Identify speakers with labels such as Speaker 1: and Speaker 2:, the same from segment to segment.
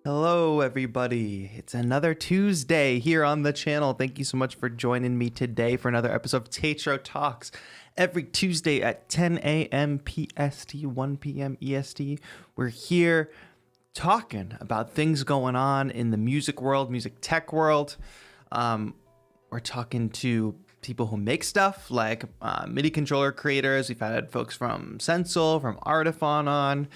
Speaker 1: Hello, everybody. It's another Tuesday here on the channel. Thank you so much for joining me today for another episode of TAETRO Talks. Every Tuesday at 10 a.m. PST, 1 p.m. EST, we're here talking about things going on in the music world, music tech world. We're talking to people who make stuff like MIDI controller creators. We've had folks from Sensel, from Artifon on.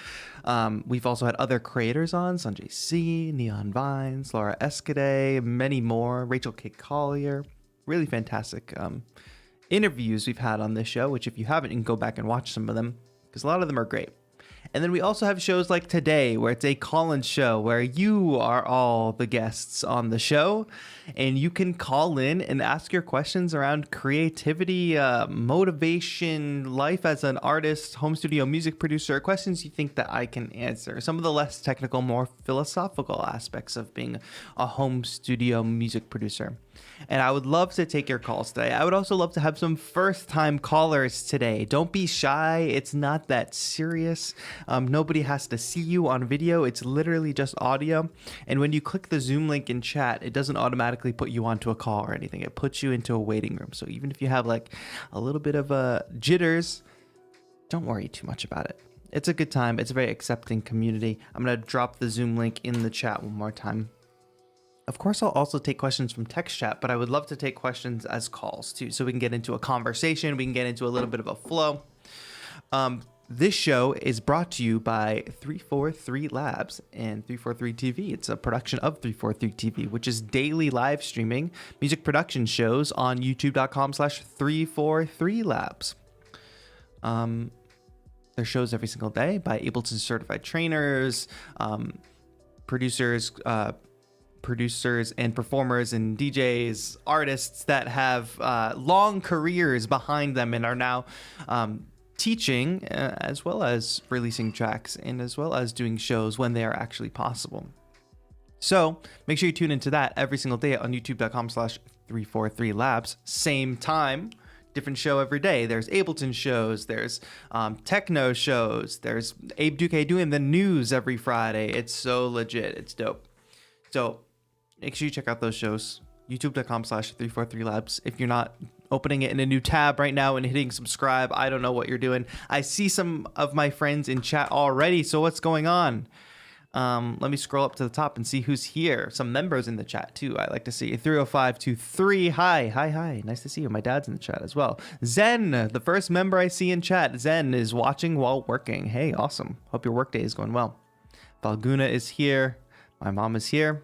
Speaker 1: We've also had other creators on, Sanjay C, Neon Vines, Laura Escade, many more, Rachel K. Collier. Really fantastic interviews we've had on this show, which if you haven't, you can go back and watch some of them because a lot of them are great. And then we also have shows like today, where it's a call-in show where you are all the guests on the show and you can call in and ask your questions around creativity, motivation, life as an artist, home studio music producer, questions you think that I can answer. Some of the less technical, more philosophical aspects of being a home studio music producer. And I would love to take your calls today. I would also love to have some first-time callers today. Don't be shy. It's not that serious. Nobody has to see you on video. It's literally just audio. And when you click the Zoom link in chat, it doesn't automatically put you onto a call or anything. It puts you into a waiting room. So even if you have like a little bit of jitters, don't worry too much about it. It's a good time. It's a very accepting community. I'm going to drop the Zoom link in the chat one more time. Of course, I'll also take questions from text chat, but I would love to take questions as calls too, so we can get into a conversation. We can get into a little bit of a flow. This show is brought to you by 343 Labs and 343 TV. It's a production of 343 TV, which is daily live streaming music production shows on youtube.com/343labs. There's shows every single day by Ableton certified trainers, producers and performers and DJs, artists that have long careers behind them and are now teaching as well as releasing tracks and as well as doing shows when they are actually possible. So make sure you tune into that every single day on youtube.com/343labs. Same time, different show every day. There's Ableton shows, there's techno shows, there's Abe Duque doing the news every Friday. It's so legit. It's dope. So make sure you check out those shows, youtube.com/343labs. If you're not opening it in a new tab right now and hitting subscribe, I don't know what you're doing. I see some of my friends in chat already, so what's going on? Let me scroll up to the top and see who's here. Some members in the chat too. I like to see 30523. Hi. Nice to see you. My dad's in the chat as well. Zen, the first member I see in chat. Zen is watching while working. Hey, awesome. Hope your workday is going well. Falguna is here. My mom is here.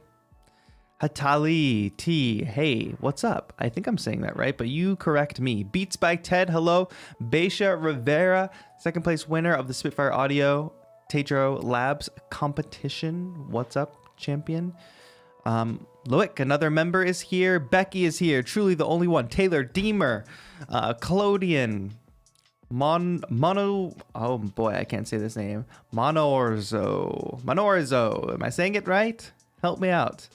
Speaker 1: Hatali T, hey, what's up? I think I'm saying that right, but you correct me. Beats by Ted, hello. Beisha Rivera, second place winner of the Spitfire Audio TAETRO Labs competition. What's up, champion? Loic, another member, is here. Becky is here, truly the only one. Taylor Deemer, Clodian, Mono, oh boy, I can't say this name. Monorzo, am I saying it right? Help me out.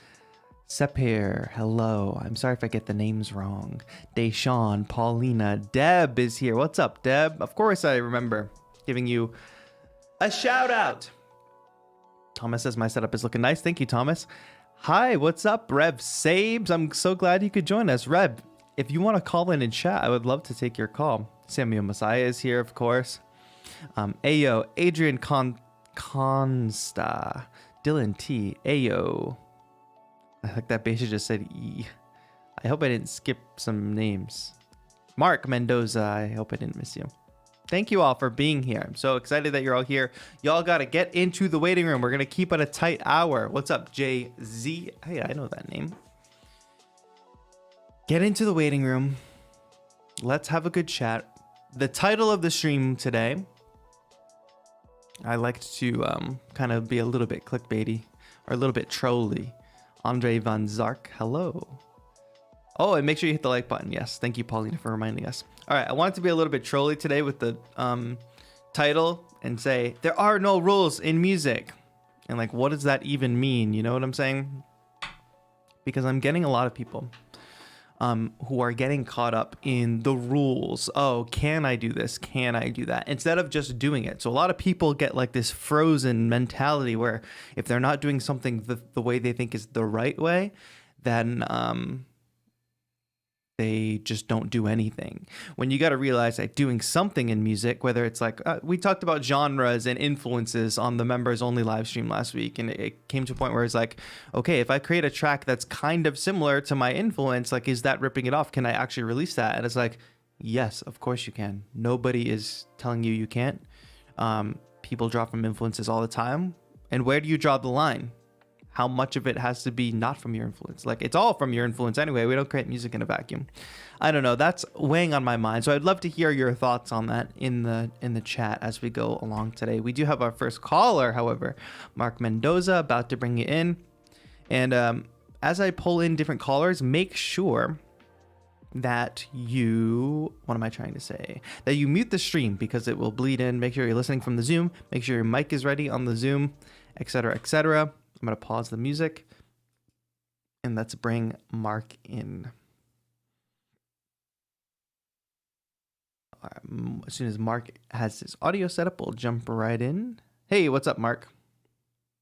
Speaker 1: Sepir, hello. I'm sorry if I get the names wrong. Deshawn, Paulina, Deb is here. What's up, Deb? Of course I remember giving you a shout out. Thomas says my setup is looking nice. Thank you, Thomas. Hi, what's up, Rev Sabes? I'm so glad you could join us. Rev, if you want to call in and chat, I would love to take your call. Samuel Messiah is here, of course. Ayo, Adrian Consta, Dylan T, Ayo. I like that Beisha just said E. I hope I didn't skip some names. Mark Mendoza, I hope I didn't miss you. Thank you all for being here. I'm so excited that you're all here. Y'all got to get into the waiting room. We're going to keep it a tight hour. What's up, JZ? Hey, I know that name. Get into the waiting room. Let's have a good chat. The title of the stream today, I liked to kind of be a little bit clickbaity or a little bit trolly. Andre Van Zark, hello. Oh, and make sure you hit the like button. Yes, thank you, Paulina, for reminding us. All right, I wanted to be a little bit trolly today with the title and say, there are no rules in music. And like, what does that even mean? You know what I'm saying? Because I'm getting a lot of people who are getting caught up in the rules. Oh, can I do this? Can I do that? Instead of just doing it. So a lot of people get like this frozen mentality where if they're not doing something the way they think is the right way, then they just don't do anything. When you got to realize that doing something in music, whether it's like, we talked about genres and influences on the members only live stream last week. And it came to a point where it's like, okay, if I create a track that's kind of similar to my influence, like, is that ripping it off? Can I actually release that? And it's like, yes, of course you can. Nobody is telling you can't. People draw from influences all the time. And where do you draw the line? How much of it has to be not from your influence? Like, it's all from your influence anyway. We don't create music in a vacuum. I don't know. That's weighing on my mind. So I'd love to hear your thoughts on that in the chat as we go along today. We do have our first caller, however, Mark Mendoza, about to bring you in. And as I pull in different callers, make sure that you, what am I trying to say? That you mute the stream because it will bleed in. Make sure you're listening from the Zoom. Make sure your mic is ready on the Zoom, etc., etc. I'm going to pause the music and let's bring Mark in. As soon as Mark has his audio set up, we'll jump right in. Hey, what's up, Mark?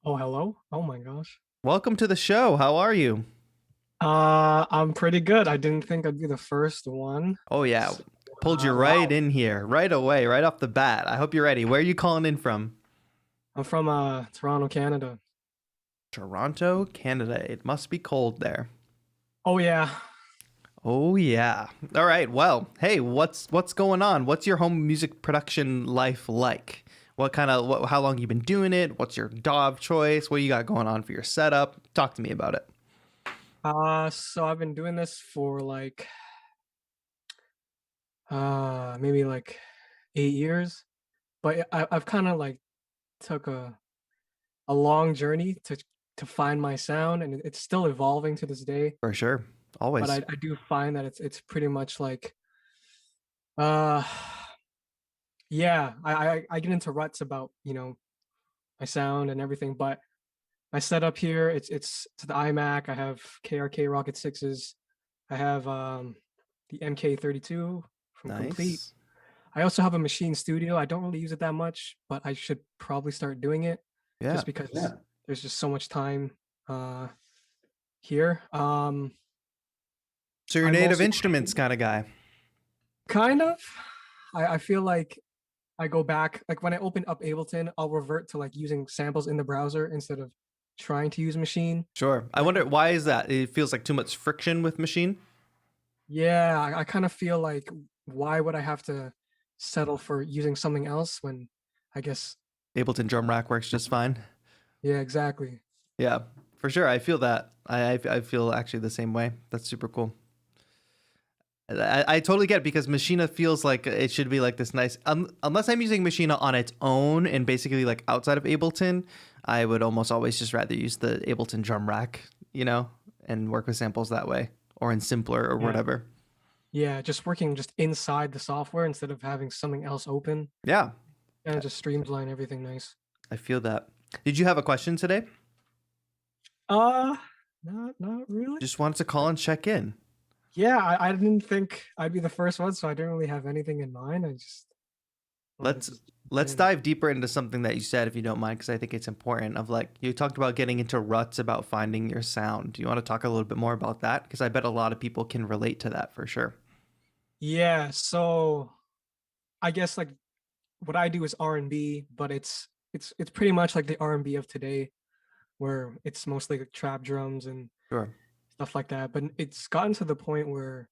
Speaker 2: Oh, hello. Oh my gosh.
Speaker 1: Welcome to the show. How are you?
Speaker 2: I'm pretty good. I didn't think I'd be the first one.
Speaker 1: Oh, yeah.
Speaker 2: So,
Speaker 1: Pulled you right in here, right away, right off the bat. I hope you're ready. Where are you calling in from?
Speaker 2: I'm from Toronto, Canada.
Speaker 1: Toronto, Canada. It must be cold there.
Speaker 2: Oh yeah.
Speaker 1: Oh yeah. All right. Well, hey, what's going on? What's your home music production life like? How long you been doing it? What's your DAW of choice? What you got going on for your setup? Talk to me about it.
Speaker 2: So I've been doing this for like maybe like 8 years, but I've kind of like took a long journey to find my sound, and it's still evolving to this day.
Speaker 1: For sure. Always.
Speaker 2: But I do find that it's pretty much like uh yeah, I get into ruts about, my sound and everything, but my setup here, it's the iMac. I have KRK Rocket 6s. I have the MK32 from Complete.
Speaker 1: Nice.
Speaker 2: I also have a machine studio. I don't really use it that much, but I should probably start doing it
Speaker 1: Yeah.
Speaker 2: just because there's just so much time here.
Speaker 1: So you're a
Speaker 2: I'm
Speaker 1: native
Speaker 2: also
Speaker 1: instruments kind of guy.
Speaker 2: kind of. I feel like I go back, like when I open up Ableton, I'll revert to like using samples in the browser instead of trying to use machine.
Speaker 1: Sure. I wonder why is that? It feels like too much friction with machine.
Speaker 2: Yeah, I kind of feel like why would I have to settle for using something else when I guess
Speaker 1: Ableton drum rack works just fine.
Speaker 2: yeah, exactly.
Speaker 1: Yeah, for sure. I feel that. I feel actually the same way. That's super cool. I totally get it because Machina feels like it should be like this nice, unless I'm using Machina on its own and basically like outside of Ableton, I would almost always just rather use the Ableton drum rack, and work with samples that way or in simpler or whatever.
Speaker 2: Yeah, just working just inside the software instead of having something else open.
Speaker 1: Yeah.
Speaker 2: And just streamline everything nice.
Speaker 1: I feel that. Did you have a question today?
Speaker 2: Not really.
Speaker 1: Just wanted to call and check in.
Speaker 2: Yeah, I didn't think I'd be the first one, so I didn't really have anything in mind. I just
Speaker 1: let's dive deeper into something that you said, if you don't mind, because I think it's important. Of like, you talked about getting into ruts, about finding your sound. Do you want to talk a little bit more about that? Because I bet a lot of people can relate to that for sure.
Speaker 2: Yeah, so I guess like what I do is R&B, but it's pretty much like the R&B of today, where it's mostly like trap drums and
Speaker 1: Sure.
Speaker 2: stuff like that. But it's gotten to the point where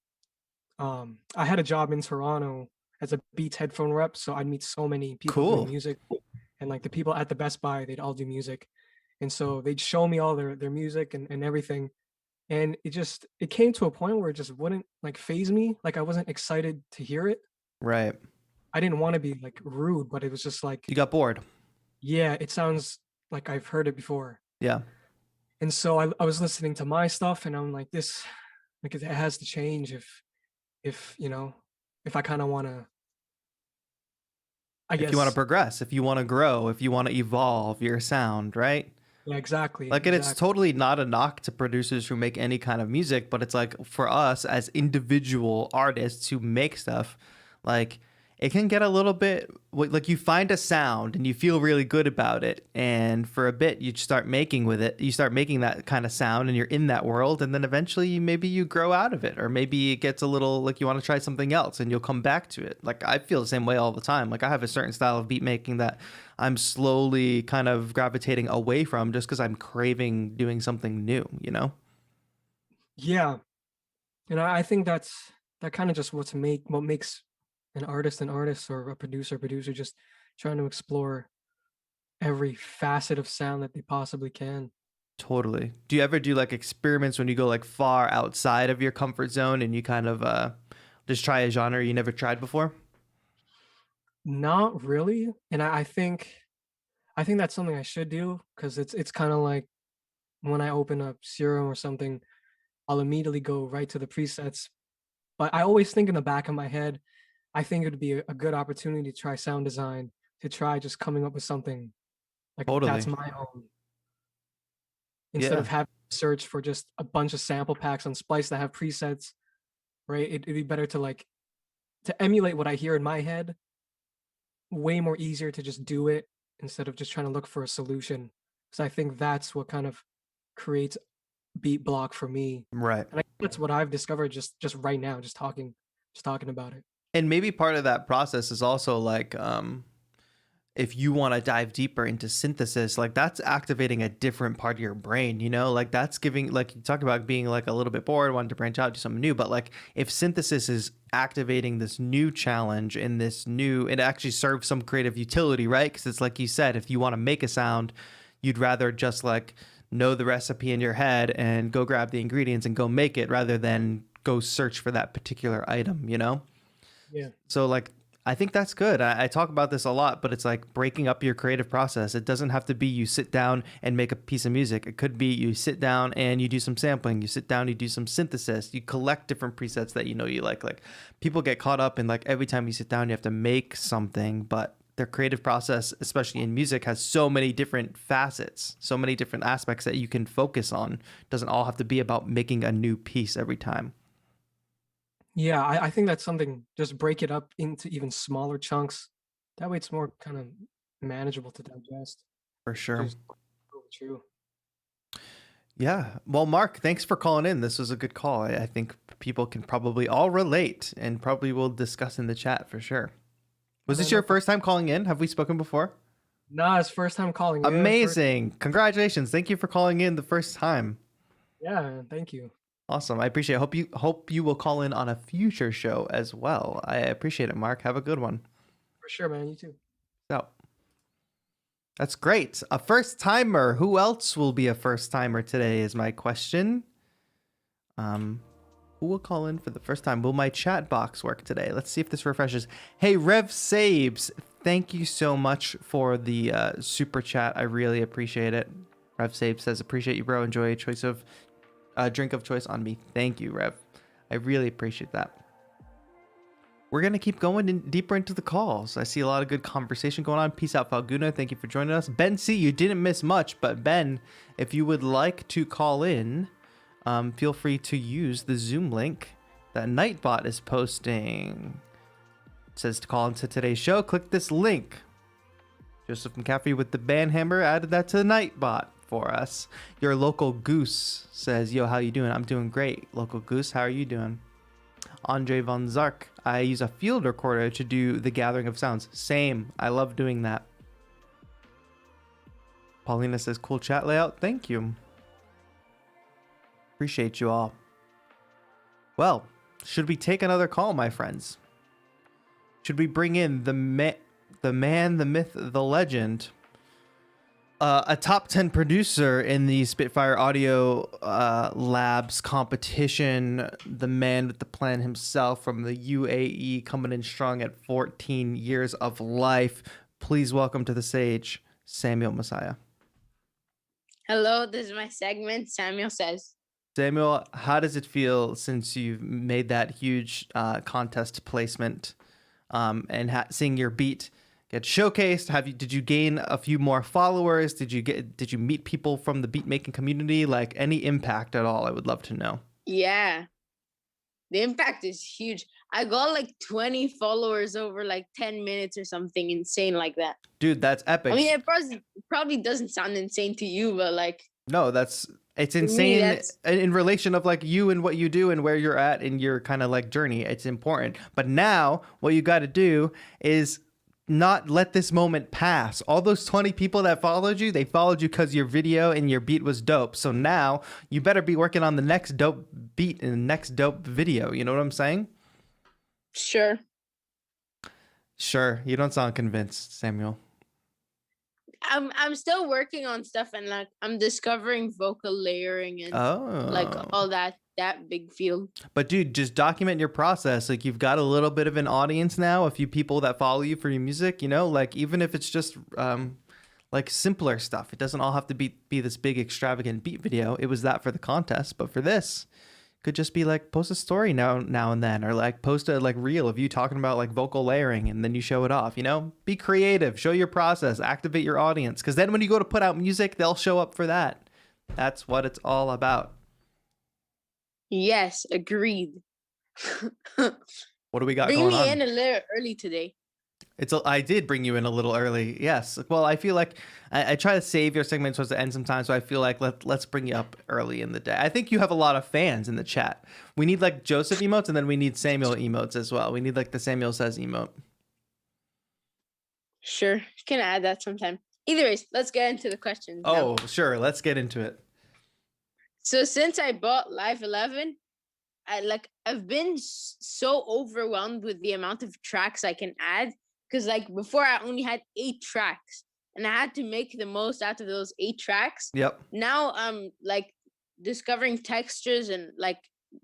Speaker 2: I had a job in Toronto as a Beats headphone rep, so I'd meet so many people
Speaker 1: Cool.
Speaker 2: doing music, and like the people at the Best Buy, they'd all do music, and so they'd show me all their music and everything, and it came to a point where it just wouldn't like phase me. Like I wasn't excited to hear it.
Speaker 1: Right.
Speaker 2: I didn't want to be like rude, but it was just like,
Speaker 1: You got bored.
Speaker 2: yeah, it sounds like I've heard it before.
Speaker 1: Yeah.
Speaker 2: And so I was listening to my stuff, and I'm like, this, like it has to change if if I kind of want to, I
Speaker 1: If
Speaker 2: guess.
Speaker 1: you want to progress, if you want to grow, if you want to evolve your sound, right?
Speaker 2: Yeah, exactly,
Speaker 1: Like, and it's
Speaker 2: exactly.
Speaker 1: totally not a knock to producers who make any kind of music, but it's like for us as individual artists who make stuff, like it can get a little bit like you find a sound and you feel really good about it. And for a bit, you start making with it. You start making that kind of sound and you're in that world. And then eventually, maybe you grow out of it, or maybe it gets a little like you want to try something else and you'll come back to it. Like, I feel the same way all the time. Like, I have a certain style of beat making that I'm slowly kind of gravitating away from just because I'm craving doing something new, you know?
Speaker 2: Yeah, and I think that kind of just what makes an artist, or a producer, just trying to explore every facet of sound that they possibly can.
Speaker 1: Totally. Do you ever do like experiments when you go like far outside of your comfort zone and you kind of just try a genre you never tried before?
Speaker 2: Not really, and I think that's something I should do because it's kind of like when I open up Serum or something, I'll immediately go right to the presets. But I always think in the back of my head, I think it would be a good opportunity to try sound design, to try just coming up with something like that's
Speaker 1: Totally.
Speaker 2: my own, instead
Speaker 1: Yeah.
Speaker 2: of having to search for just a bunch of sample packs on Splice that have presets, right? It'd be better to like to emulate what I hear in my head, way more easier to just do it instead of just trying to look for a solution. Because I think that's what kind of creates beat block for me.
Speaker 1: Right.
Speaker 2: And I think that's what I've discovered just right now, just talking about it.
Speaker 1: And maybe part of that process is also like if you want to dive deeper into synthesis, like that's activating a different part of your brain, you know, like that's giving, like you talk about being like a little bit bored, wanting to branch out, do something new. But like if synthesis is activating this new challenge and this new, it actually serves some creative utility, right? Because it's like you said, if you want to make a sound, you'd rather just like know the recipe in your head and go grab the ingredients and go make it rather than go search for that particular item, you know?
Speaker 2: Yeah.
Speaker 1: So like I think that's good. I talk about this a lot, but it's like breaking up your creative process. It doesn't have to be you sit down and make a piece of music. It could be you sit down and you do some sampling. You sit down, you do some synthesis. You collect different presets that you know you like. Like people get caught up in like every time you sit down, you have to make something, but their creative process, especially in music, has so many different facets, so many different aspects that you can focus on. It doesn't all have to be about making a new piece every time.
Speaker 2: Yeah, I think that's something, just break it up into even smaller chunks. That way it's more kind of manageable to digest,
Speaker 1: For
Speaker 2: which
Speaker 1: sure.
Speaker 2: is totally true.
Speaker 1: Yeah. Well, Mark, thanks for calling in. This was a good call. I think people can probably all relate and probably will discuss in the chat for sure.
Speaker 2: Yeah,
Speaker 1: Was this
Speaker 2: man,
Speaker 1: your
Speaker 2: no problem.
Speaker 1: first time calling in? Have we spoken before?
Speaker 2: Nah, it's first time calling. Yeah, first.
Speaker 1: Amazing. Congratulations. Thank you for calling in the first time.
Speaker 2: Yeah, thank you.
Speaker 1: Awesome. I appreciate it. Hope you will call in on a future show as well. I appreciate it, Mark. Have a good one.
Speaker 2: For sure, man. You too.
Speaker 1: So that's great. A first timer. Who else will be a first timer today is my question. Who will call in for the first time? Will my chat box work today? Let's see if this refreshes. Hey, Rev Sabes, thank you so much for the super chat. I really appreciate it. Rev Sabes says, appreciate you, bro. Enjoy a choice of drink of choice on me. Thank you, Rev. I really appreciate that. We're going to keep going deeper into the calls. I see a lot of good conversation going on. Peace out, Falguna. Thank you for joining us. Ben C, you didn't miss much, but Ben, if you would like to call in, feel free to use the Zoom link that Nightbot is posting. It says to call into today's show. Click this link. Joseph McCaffrey with the band hammer added that to the Nightbot for us. Your local goose says, yo, how you doing? I'm doing great. Local goose, how are you doing? Andre Von Zark, I use a field recorder to do the gathering of sounds. Same. I love doing that. Paulina says, cool chat layout. Thank you. Appreciate you all. Well, should we take another call, my friends? Should we bring in the man, the myth, the legend, a top 10 producer in the Spitfire Audio Labs competition, the man with the plan himself from the UAE, coming in strong at 14 years of life. Please welcome to the stage, Samuel Messiah.
Speaker 3: Hello, this is my segment, Samuel Says.
Speaker 1: Samuel, how does it feel since you've made that huge contest placement and seeing your beat get showcased? Did you gain a few more followers? Did you meet people from the beat making community? Like any impact at all? I would love to know.
Speaker 3: Yeah, the impact is huge. I got like 20 followers over like 10 minutes or something insane like that.
Speaker 1: Dude, that's epic.
Speaker 3: I mean, it probably doesn't sound insane to you, but like,
Speaker 1: no, it's
Speaker 3: me,
Speaker 1: insane in relation of like you and what you do and where you're at in your kind of like journey. It's important. But now what you got to do is not let this moment pass. All those 20 people that followed you, they followed you because your video and your beat was dope. So now you better be working on the next dope beat and the next dope video. You know what I'm saying?
Speaker 3: sure.
Speaker 1: Sure. You don't sound convinced, Samuel.
Speaker 3: I'm still working on stuff, and like I'm discovering vocal layering and like
Speaker 1: Oh.
Speaker 3: all that big field.
Speaker 1: But dude, just document your process. Like you've got a little bit of an audience now, a few people that follow you for your music, you know, like even if it's just like simpler stuff. It doesn't all have to be this big extravagant beat video. It was that for the contest, but for this, could just be like post a story now and then, or like post a like reel of you talking about like vocal layering and then you show it off, you know? Be creative, show your process, activate your audience, because then when you go to put out music, they'll show up for that. That's what it's all about.
Speaker 3: Yes, agreed.
Speaker 1: What do we got
Speaker 3: Bring
Speaker 1: going
Speaker 3: me
Speaker 1: on?
Speaker 3: in a little early today.
Speaker 1: I did bring you in a little early. Yes. Well, I feel like I try to save your segment towards the end sometimes. So I feel like let's bring you up early in the day. I think you have a lot of fans in the chat. We need like Joseph emotes, and then we need Samuel emotes as well. We need like the Samuel Says emote.
Speaker 3: Sure, can add that sometime. Either ways, let's get into the questions.
Speaker 1: Oh, sure. Let's get into it.
Speaker 3: So since I bought Live 11, I've been so overwhelmed with the amount of tracks I can add, because like before I only had 8 tracks and I had to make the most out of those 8 tracks.
Speaker 1: Yep.
Speaker 3: Now I'm like discovering textures and like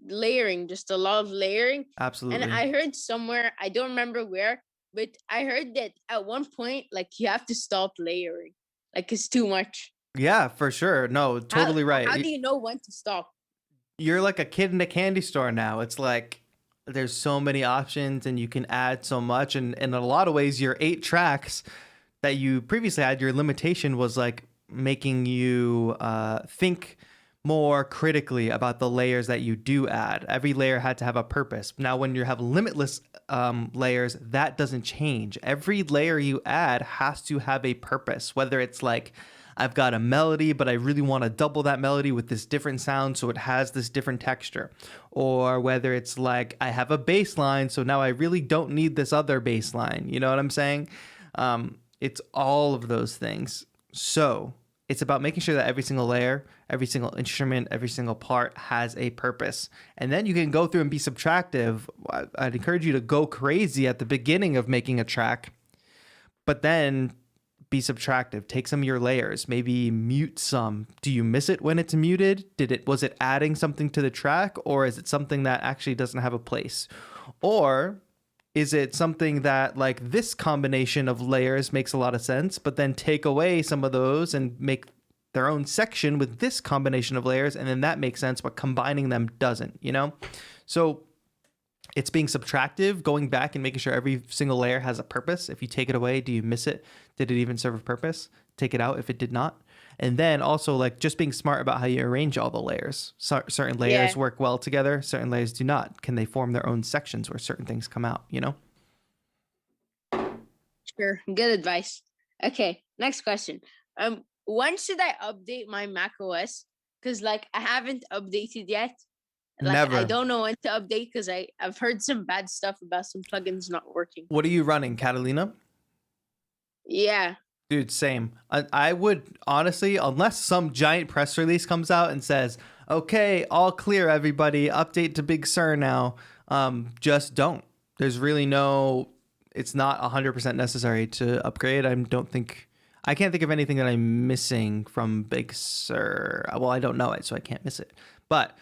Speaker 3: layering, just a lot of layering.
Speaker 1: Absolutely.
Speaker 3: And I heard somewhere, I don't remember where, but I heard that at one point, like you have to stop layering. Like it's too much.
Speaker 1: Yeah, for sure. No, totally right.
Speaker 3: How do you know when to stop?
Speaker 1: You're like a kid in a candy store now. It's like there's so many options and you can add so much. And in a lot of ways, your 8 tracks that you previously had, your limitation was like making you think more critically about the layers that you do add. Every layer had to have a purpose. Now, when you have limitless layers, that doesn't change. Every layer you add has to have a purpose, whether it's like, I've got a melody, but I really want to double that melody with this different sound so it has this different texture. Or whether it's like, I have a bass line, so now I really don't need this other bass line. You know what I'm saying? It's all of those things. So it's about making sure that every single layer, every single instrument, every single part has a purpose. And then you can go through and be subtractive. I'd encourage you to go crazy at the beginning of making a track, but then be subtractive. Take some of your layers, maybe mute some. Do you miss it when it's muted? Was it adding something to the track, or is it something that actually doesn't have a place? Or is it something that like this combination of layers makes a lot of sense, but then take away some of those and make their own section with this combination of layers, and then that makes sense, but combining them doesn't, you know? So it's being subtractive, going back and making sure every single layer has a purpose. If you take it away, do you miss it? Did it even serve a purpose? Take it out if it did not. And then also like just being smart about how you arrange all the layers. Certain layers work well together, certain layers do not. Can they form their own sections where certain things come out, you know?
Speaker 3: Sure, good advice. Okay, next question. When should I update my Mac OS? Because like I haven't updated yet. Like,
Speaker 1: Never.
Speaker 3: I don't know when to update because I've heard some bad stuff about some plugins not working.
Speaker 1: What are you running, Catalina?
Speaker 3: Yeah.
Speaker 1: Dude, same. I would honestly, unless some giant press release comes out and says, okay, all clear, everybody, update to Big Sur now, just don't. There's really it's not 100% necessary to upgrade. I can't think of anything that I'm missing from Big Sur. Well, I don't know it, so I can't miss it. But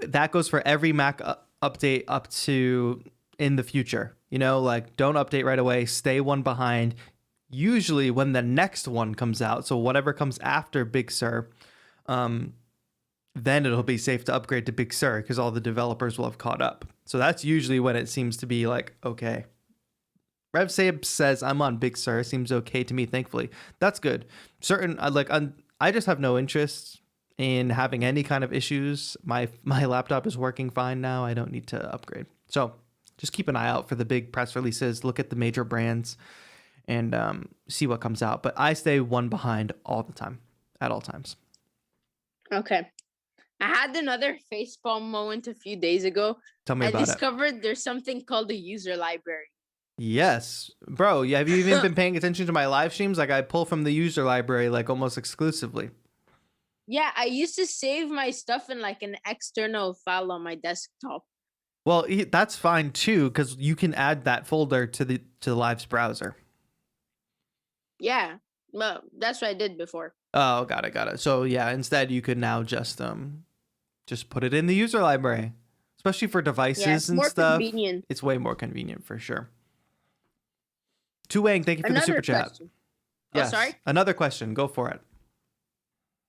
Speaker 1: that goes for every Mac update up to in the future. You know, like don't update right away. Stay one behind. Usually when the next one comes out, so whatever comes after Big Sur, then it'll be safe to upgrade to Big Sur because all the developers will have caught up. So that's usually when it seems to be like, okay, Rev Sabe says, I'm on Big Sur. Seems okay to me, thankfully. That's good. I just have no interest in having any kind of issues. My laptop is working fine now. I don't need to upgrade. So just keep an eye out for the big press releases. Look at the major brands and see what comes out. But I stay one behind all the time, at all times.
Speaker 3: Okay. I had another facepalm moment a few days ago.
Speaker 1: Tell me
Speaker 3: I
Speaker 1: about it.
Speaker 3: discovered there's something called a user library.
Speaker 1: Yes, bro. Yeah, have you even been paying attention to my live streams? Like I pull from the user library like almost exclusively.
Speaker 3: Yeah, I used to save my stuff in like an external file on my desktop.
Speaker 1: Well, that's fine too, because you can add that folder to the Live's browser.
Speaker 3: Yeah, well, that's what I did before.
Speaker 1: Oh, got it. So yeah, instead you could now just put it in the user library, especially for devices
Speaker 3: Yeah, it's
Speaker 1: and
Speaker 3: more
Speaker 1: stuff.
Speaker 3: convenient.
Speaker 1: It's way more convenient for sure. Tu Wang, thank you for the super chat.
Speaker 3: Question.
Speaker 1: Yes.
Speaker 3: Oh, sorry.
Speaker 1: Another question. Go for it.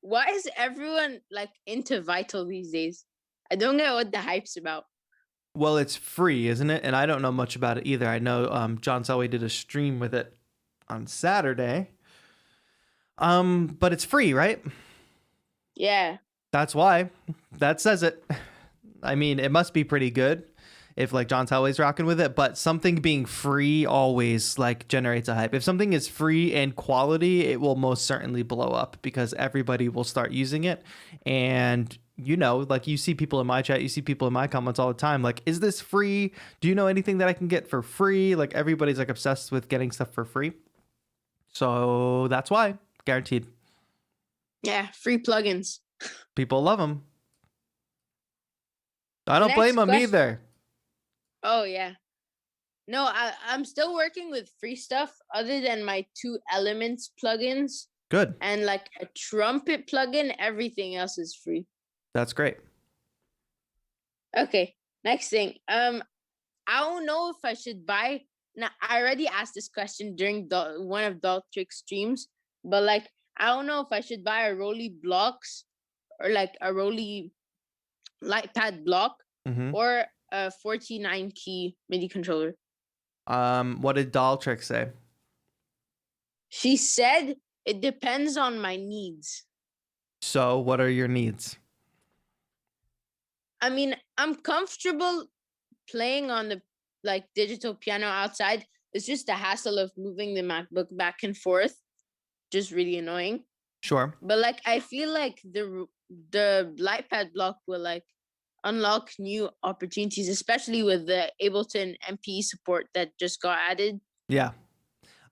Speaker 3: Why is everyone like into Vital these days? I don't get what the hype's about.
Speaker 1: Well, it's free, isn't it? And I don't know much about it either. I know John Selway did a stream with it on Saturday. But it's free, right?
Speaker 3: Yeah.
Speaker 1: That's why. That says it. I mean, it must be pretty good if like John Selway's rocking with it, but something being free always like generates a hype. If something is free and quality, it will most certainly blow up because everybody will start using it. And you know, like you see people in my chat, you see people in my comments all the time, like, is this free? Do you know anything that I can get for free? Like everybody's like obsessed with getting stuff for free. So that's why, guaranteed.
Speaker 3: Yeah, free plugins.
Speaker 1: People love them. I don't
Speaker 3: Next
Speaker 1: blame them
Speaker 3: question.
Speaker 1: either.
Speaker 3: Oh yeah. No, I'm still working with free stuff other than my 2 Elements plugins
Speaker 1: Good.
Speaker 3: and like a trumpet plugin. Everything else is free.
Speaker 1: That's great.
Speaker 3: Okay, next thing. I don't know if I should buy. Now, I already asked this question during one of Daltric's streams, but like, I don't know if I should buy a Rolly Blocks or like a Rolly light pad block
Speaker 1: Mm-hmm.
Speaker 3: or a 49 key MIDI controller.
Speaker 1: What did Daltric say?
Speaker 3: She said it depends on my needs.
Speaker 1: So what are your needs?
Speaker 3: I mean, I'm comfortable playing on the like digital piano outside. It's just the hassle of moving the MacBook back and forth. Just really annoying.
Speaker 1: Sure.
Speaker 3: But like I feel like the Lightpad block will like unlock new opportunities, especially with the Ableton MPE support that just got added.
Speaker 1: Yeah,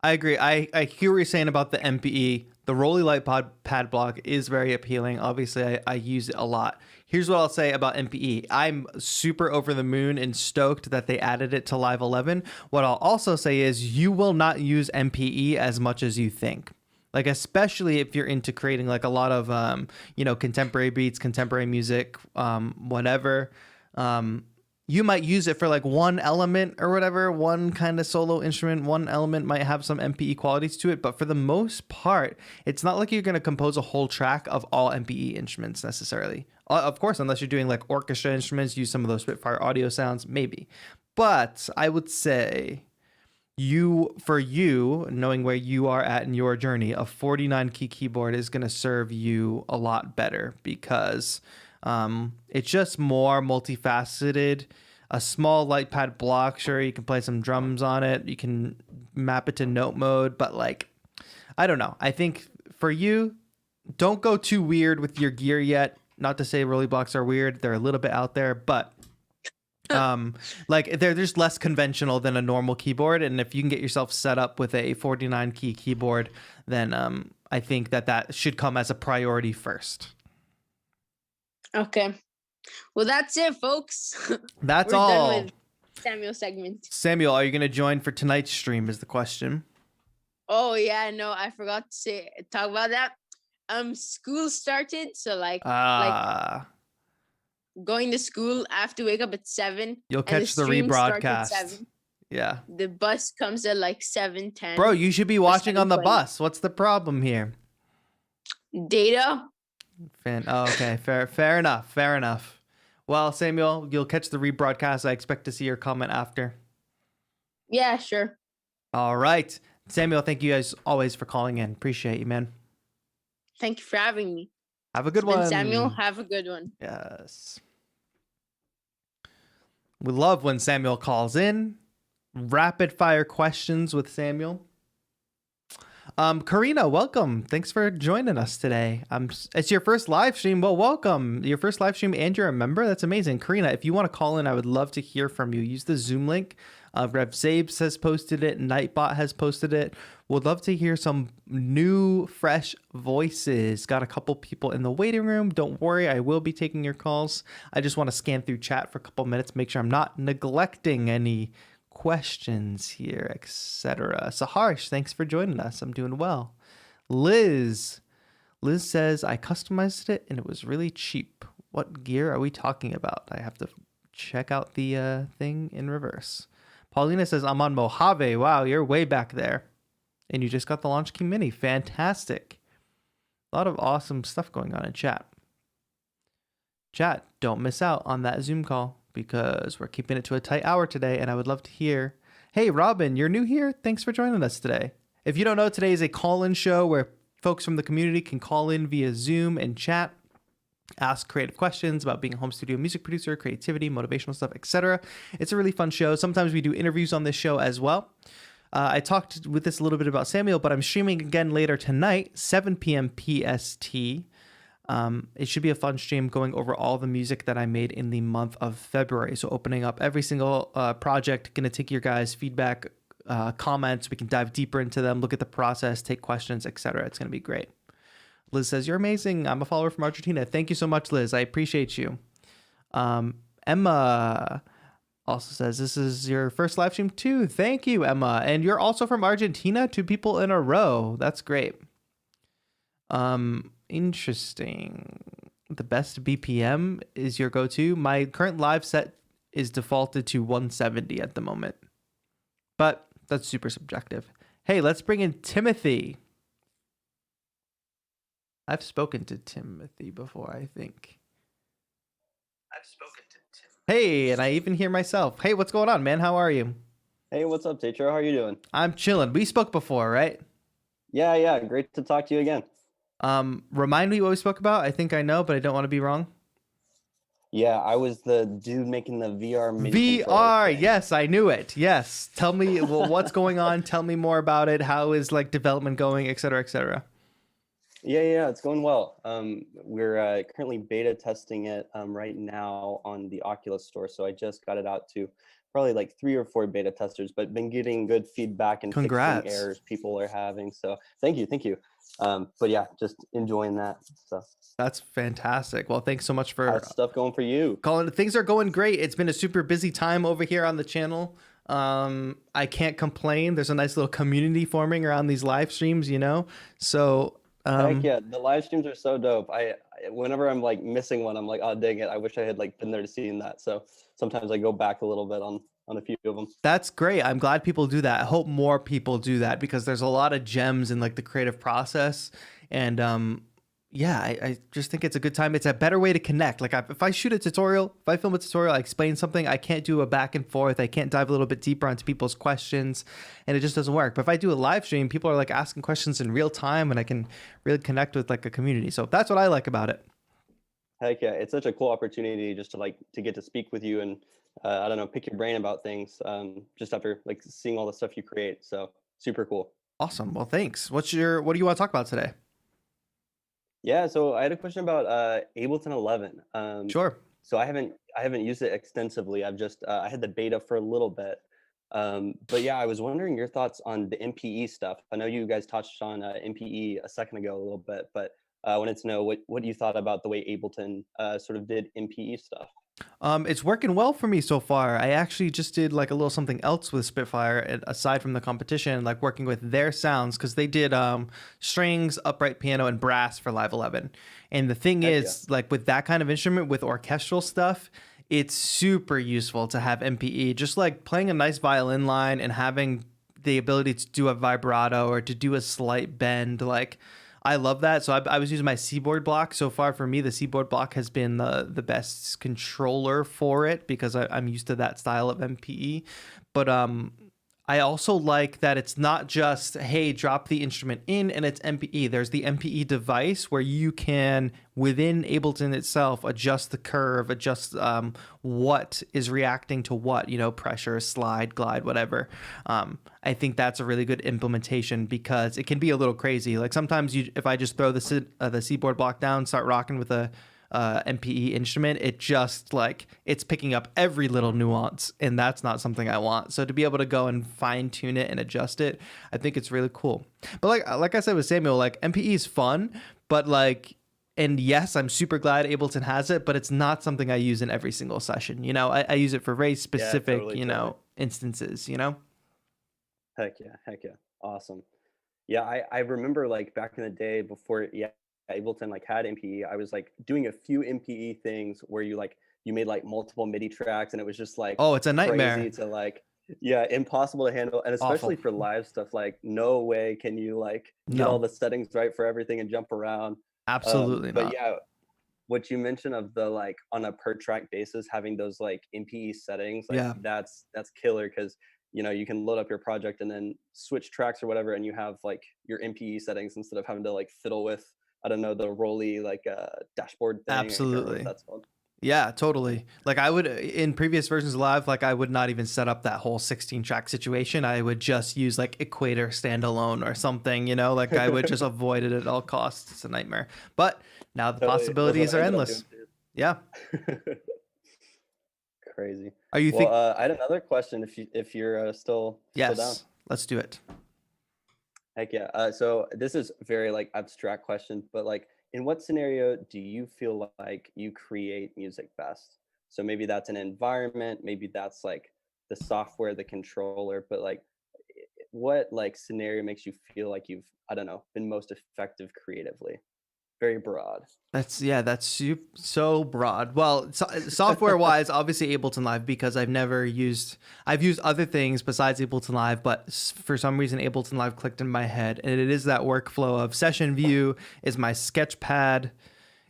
Speaker 1: I agree. I hear what you're saying about the MPE. The Rolly Light pad block is very appealing. Obviously, I use it a lot. Here's what I'll say about MPE. I'm super over the moon and stoked that they added it to Live 11. What I'll also say is you will not use MPE as much as you think. Like, especially if you're into creating like a lot of, contemporary beats, contemporary music, whatever. You might use it for like one element or whatever, one kind of solo instrument, one element might have some MPE qualities to it. But for the most part, it's not like you're going to compose a whole track of all MPE instruments necessarily. Of course, unless you're doing like orchestra instruments, use some of those Spitfire audio sounds, maybe. But I would say for you, knowing where you are at in your journey, a 49 key keyboard is going to serve you a lot better because it's just more multifaceted. A small light pad block, sure, you can play some drums on it. You can map it to note mode, but like, I don't know. I think for you, don't go too weird with your gear yet. Not to say Rolly blocks are weird. They're a little bit out there, but like they're just less conventional than a normal keyboard. And if you can get yourself set up with a 49 key keyboard, then I think that should come as a priority first.
Speaker 3: Okay. Well, that's it, folks.
Speaker 1: That's
Speaker 3: We're
Speaker 1: all.
Speaker 3: done with Samuel's segment.
Speaker 1: Samuel, are you going to join for tonight's stream is the question.
Speaker 3: Oh yeah, no, I forgot to talk about that. School started, so like going to school, I have to wake up at 7.
Speaker 1: You'll
Speaker 3: and
Speaker 1: catch the
Speaker 3: stream starts at
Speaker 1: rebroadcast.
Speaker 3: 7.
Speaker 1: Yeah.
Speaker 3: The bus comes at like 7:10.
Speaker 1: Bro, you should be watching on the
Speaker 3: 7:20.
Speaker 1: bus. What's the problem here?
Speaker 3: Data.
Speaker 1: Okay, fair enough. Well, Samuel, you'll catch the rebroadcast. I expect to see your comment after.
Speaker 3: Yeah, sure.
Speaker 1: All right. Samuel, thank you guys always for calling in. Appreciate you, man.
Speaker 3: Thank you for having me.
Speaker 1: Have a good
Speaker 3: It's been
Speaker 1: one.
Speaker 3: Samuel. Have a good one.
Speaker 1: Yes. We love when Samuel calls in. Rapid fire questions with Samuel. Karina, welcome. Thanks for joining us today. It's your first live stream. Well, welcome. Your first live stream and you're a member. That's amazing. Karina, if you want to call in, I would love to hear from you. Use the Zoom link. Rev Zabes has posted it. Nightbot has posted it. Would love to hear some new, fresh voices. Got a couple people in the waiting room. Don't worry, I will be taking your calls. I just want to scan through chat for a couple minutes, make sure I'm not neglecting any questions here, etc. Saharsh, thanks for joining us. I'm doing well. Liz says, I customized it and it was really cheap. What gear are we talking about? I have to check out the thing in reverse. Paulina says, I'm on Mojave. Wow, you're way back there. And you just got the Launch Key Mini. Fantastic. A lot of awesome stuff going on in chat. Chat, don't miss out on that Zoom call because we're keeping it to a tight hour today, and I would love to hear, hey, Robin, you're new here? Thanks for joining us today. If you don't know, today is a call-in show where folks from the community can call in via Zoom and chat, ask creative questions about being a home studio music producer, creativity, motivational stuff, etc. It's a really fun show. Sometimes we do interviews on this show as well. I talked with this a little bit about Samuel, but I'm streaming again later tonight, 7 p.m. PST. It should be a fun stream going over all the music that I made in the month of February. So opening up every single project, going to take your guys' feedback, comments. We can dive deeper into them, look at the process, take questions, etc. It's going to be great. Liz says, you're amazing. I'm a follower from Argentina. Thank you so much, Liz. I appreciate you. Emma also says, this is your first live stream too. Thank you, Emma. And you're also from Argentina? 2 people in a row. That's great. Interesting. The best BPM is your go-to. My current live set is defaulted to 170 at the moment, but that's super subjective. Hey, let's bring in Timothy. I've spoken to Timothy before, I think. Hey, and I even hear myself. Hey, what's going on, man? How are you?
Speaker 4: Hey, what's up, TAETRO? How are you doing?
Speaker 1: I'm chilling. We spoke before, right?
Speaker 4: Yeah. Great to talk to you again.
Speaker 1: Remind me what we spoke about. I think I know, but I don't want to be wrong.
Speaker 4: Yeah, I was the dude making the VR MIDI
Speaker 1: VR, yes, I knew it. Yes. Tell me what's going on. Tell me more about it. How is like development going, et cetera, et cetera.
Speaker 4: Yeah, it's going well. We're currently beta testing it right now on the Oculus store. So I just got it out to probably like 3 or 4 beta testers, but been getting good feedback and fixing errors people are having. So thank you. But yeah, just enjoying that stuff.
Speaker 1: That's fantastic. Well, thanks so much for
Speaker 4: how's stuff going for you.
Speaker 1: Colin, things are going great. It's been a super busy time over here on the channel. I can't complain. There's a nice little community forming around these live streams, you know? So
Speaker 4: heck yeah, the live streams are so dope. Whenever I'm like missing one, I'm like, oh dang it, I wish I had like been there to see that. So sometimes I go back a little bit on a few of them.
Speaker 1: That's great. I'm glad people do that. I hope more people do that because there's a lot of gems in like the creative process. And yeah, I just think it's a good time. It's a better way to connect. Like if I shoot a tutorial, if I film a tutorial, I explain something, I can't do a back and forth. I can't dive a little bit deeper onto people's questions and it just doesn't work. But if I do a live stream, people are like asking questions in real time and I can really connect with like a community. So that's what I like about it.
Speaker 4: Heck yeah, it's such a cool opportunity just to get to speak with you and I don't know, pick your brain about things just after like seeing all the stuff you create. So super cool.
Speaker 1: Awesome. Well, thanks. What do you want to talk about today?
Speaker 4: Yeah, so I had a question about Ableton 11.
Speaker 1: Sure.
Speaker 4: So I haven't used it extensively. I've just I had the beta for a little bit. But yeah, I was wondering your thoughts on the MPE stuff. I know you guys touched on MPE a second ago a little bit, but I wanted to know what you thought about the way Ableton sort of did MPE stuff.
Speaker 1: It's working well for me so far. I actually just did like a little something else with Spitfire aside from the competition, like working with their sounds because they did strings, upright piano, and brass for Live 11. And the thing is, like with that kind of instrument, with orchestral stuff, it's super useful to have MPE. Just like playing a nice violin line and having the ability to do a vibrato or to do a slight bend, like I love that. So I was using my Seaboard block. So far for me, the Seaboard block has been the best controller for it because I'm used to that style of MPE. But I also like that it's not just, hey, drop the instrument in and it's MPE. There's the MPE device where you can, within Ableton itself, adjust the curve, adjust what is reacting to what, you know, pressure, slide, glide, whatever. I think that's a really good implementation because it can be a little crazy. Like sometimes if I just throw the C-board block down, start rocking with a MPE instrument, it just like it's picking up every little nuance, and that's not something I want. So to be able to go and fine tune it and adjust it, I think it's really cool. But like I said with Samuel, like MPE is fun, but like, and yes, I'm super glad Ableton has it, but it's not something I use in every single session. You know, I use it for very specific, instances. You know.
Speaker 4: Heck yeah, awesome. Yeah, I remember like back in the day before, Ableton like had MPE, I was like doing a few MPE things where you made like multiple MIDI tracks, and it was just like,
Speaker 1: oh, it's a nightmare.
Speaker 4: Crazy to like, impossible to handle, and especially for live stuff, like no way can you like get all the settings right for everything and jump around.
Speaker 1: Absolutely not.
Speaker 4: But yeah, what you mentioned of the like on a per track basis having those like MPE settings, like that's killer, because you know, you can load up your project and then switch tracks or whatever, and you have like your MPE settings instead of having to like fiddle with, I don't know, the rolly like dashboard thing.
Speaker 1: Absolutely.
Speaker 4: That's called.
Speaker 1: Yeah, totally. Like I would, in previous versions of Live, like I would not even set up that whole 16 track situation. I would just use like Equator standalone or something, you know, like I would just avoid it at all costs. It's a nightmare. But now the possibilities are endless. Yeah.
Speaker 4: Crazy.
Speaker 1: Are you
Speaker 4: I had another question if you're still down.
Speaker 1: Let's do it.
Speaker 4: Heck yeah. So this is very like abstract question, but like in what scenario do you feel like you create music best? So maybe that's an environment, maybe that's like the software, the controller, but like what like scenario makes you feel like you've, I don't know, been most effective creatively? Very broad.
Speaker 1: That's so broad. Well, software wise, obviously Ableton Live, because I've used other things besides Ableton Live, but for some reason Ableton Live clicked in my head, and it is that workflow of session view is my sketch pad,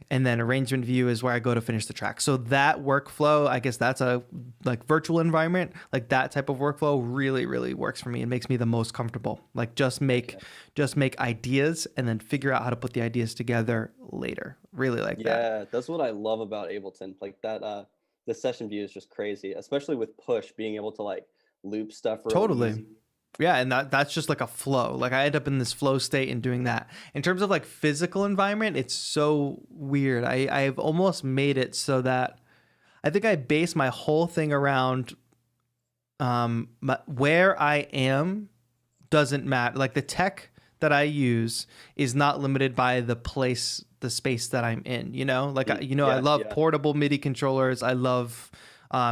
Speaker 1: and then arrangement view is where I go to finish the track. So that workflow, I guess that's a like virtual environment, like that type of workflow really, really works for me. It makes me the most comfortable. Like just make ideas and then figure out how to put the ideas together later. Really like that.
Speaker 4: Yeah, that's what I love about Ableton. Like that, the session view is just crazy, especially with push, being able to like loop stuff.
Speaker 1: Totally.
Speaker 4: Easy.
Speaker 1: Yeah, and that's just like a flow. Like I end up in this flow state and doing that. In terms of like physical environment, it's so weird. I've almost made it so that I think I base my whole thing around where I am doesn't matter. Like the tech that I use is not limited by the space that I'm in, you know? Like, I love portable MIDI controllers. I love...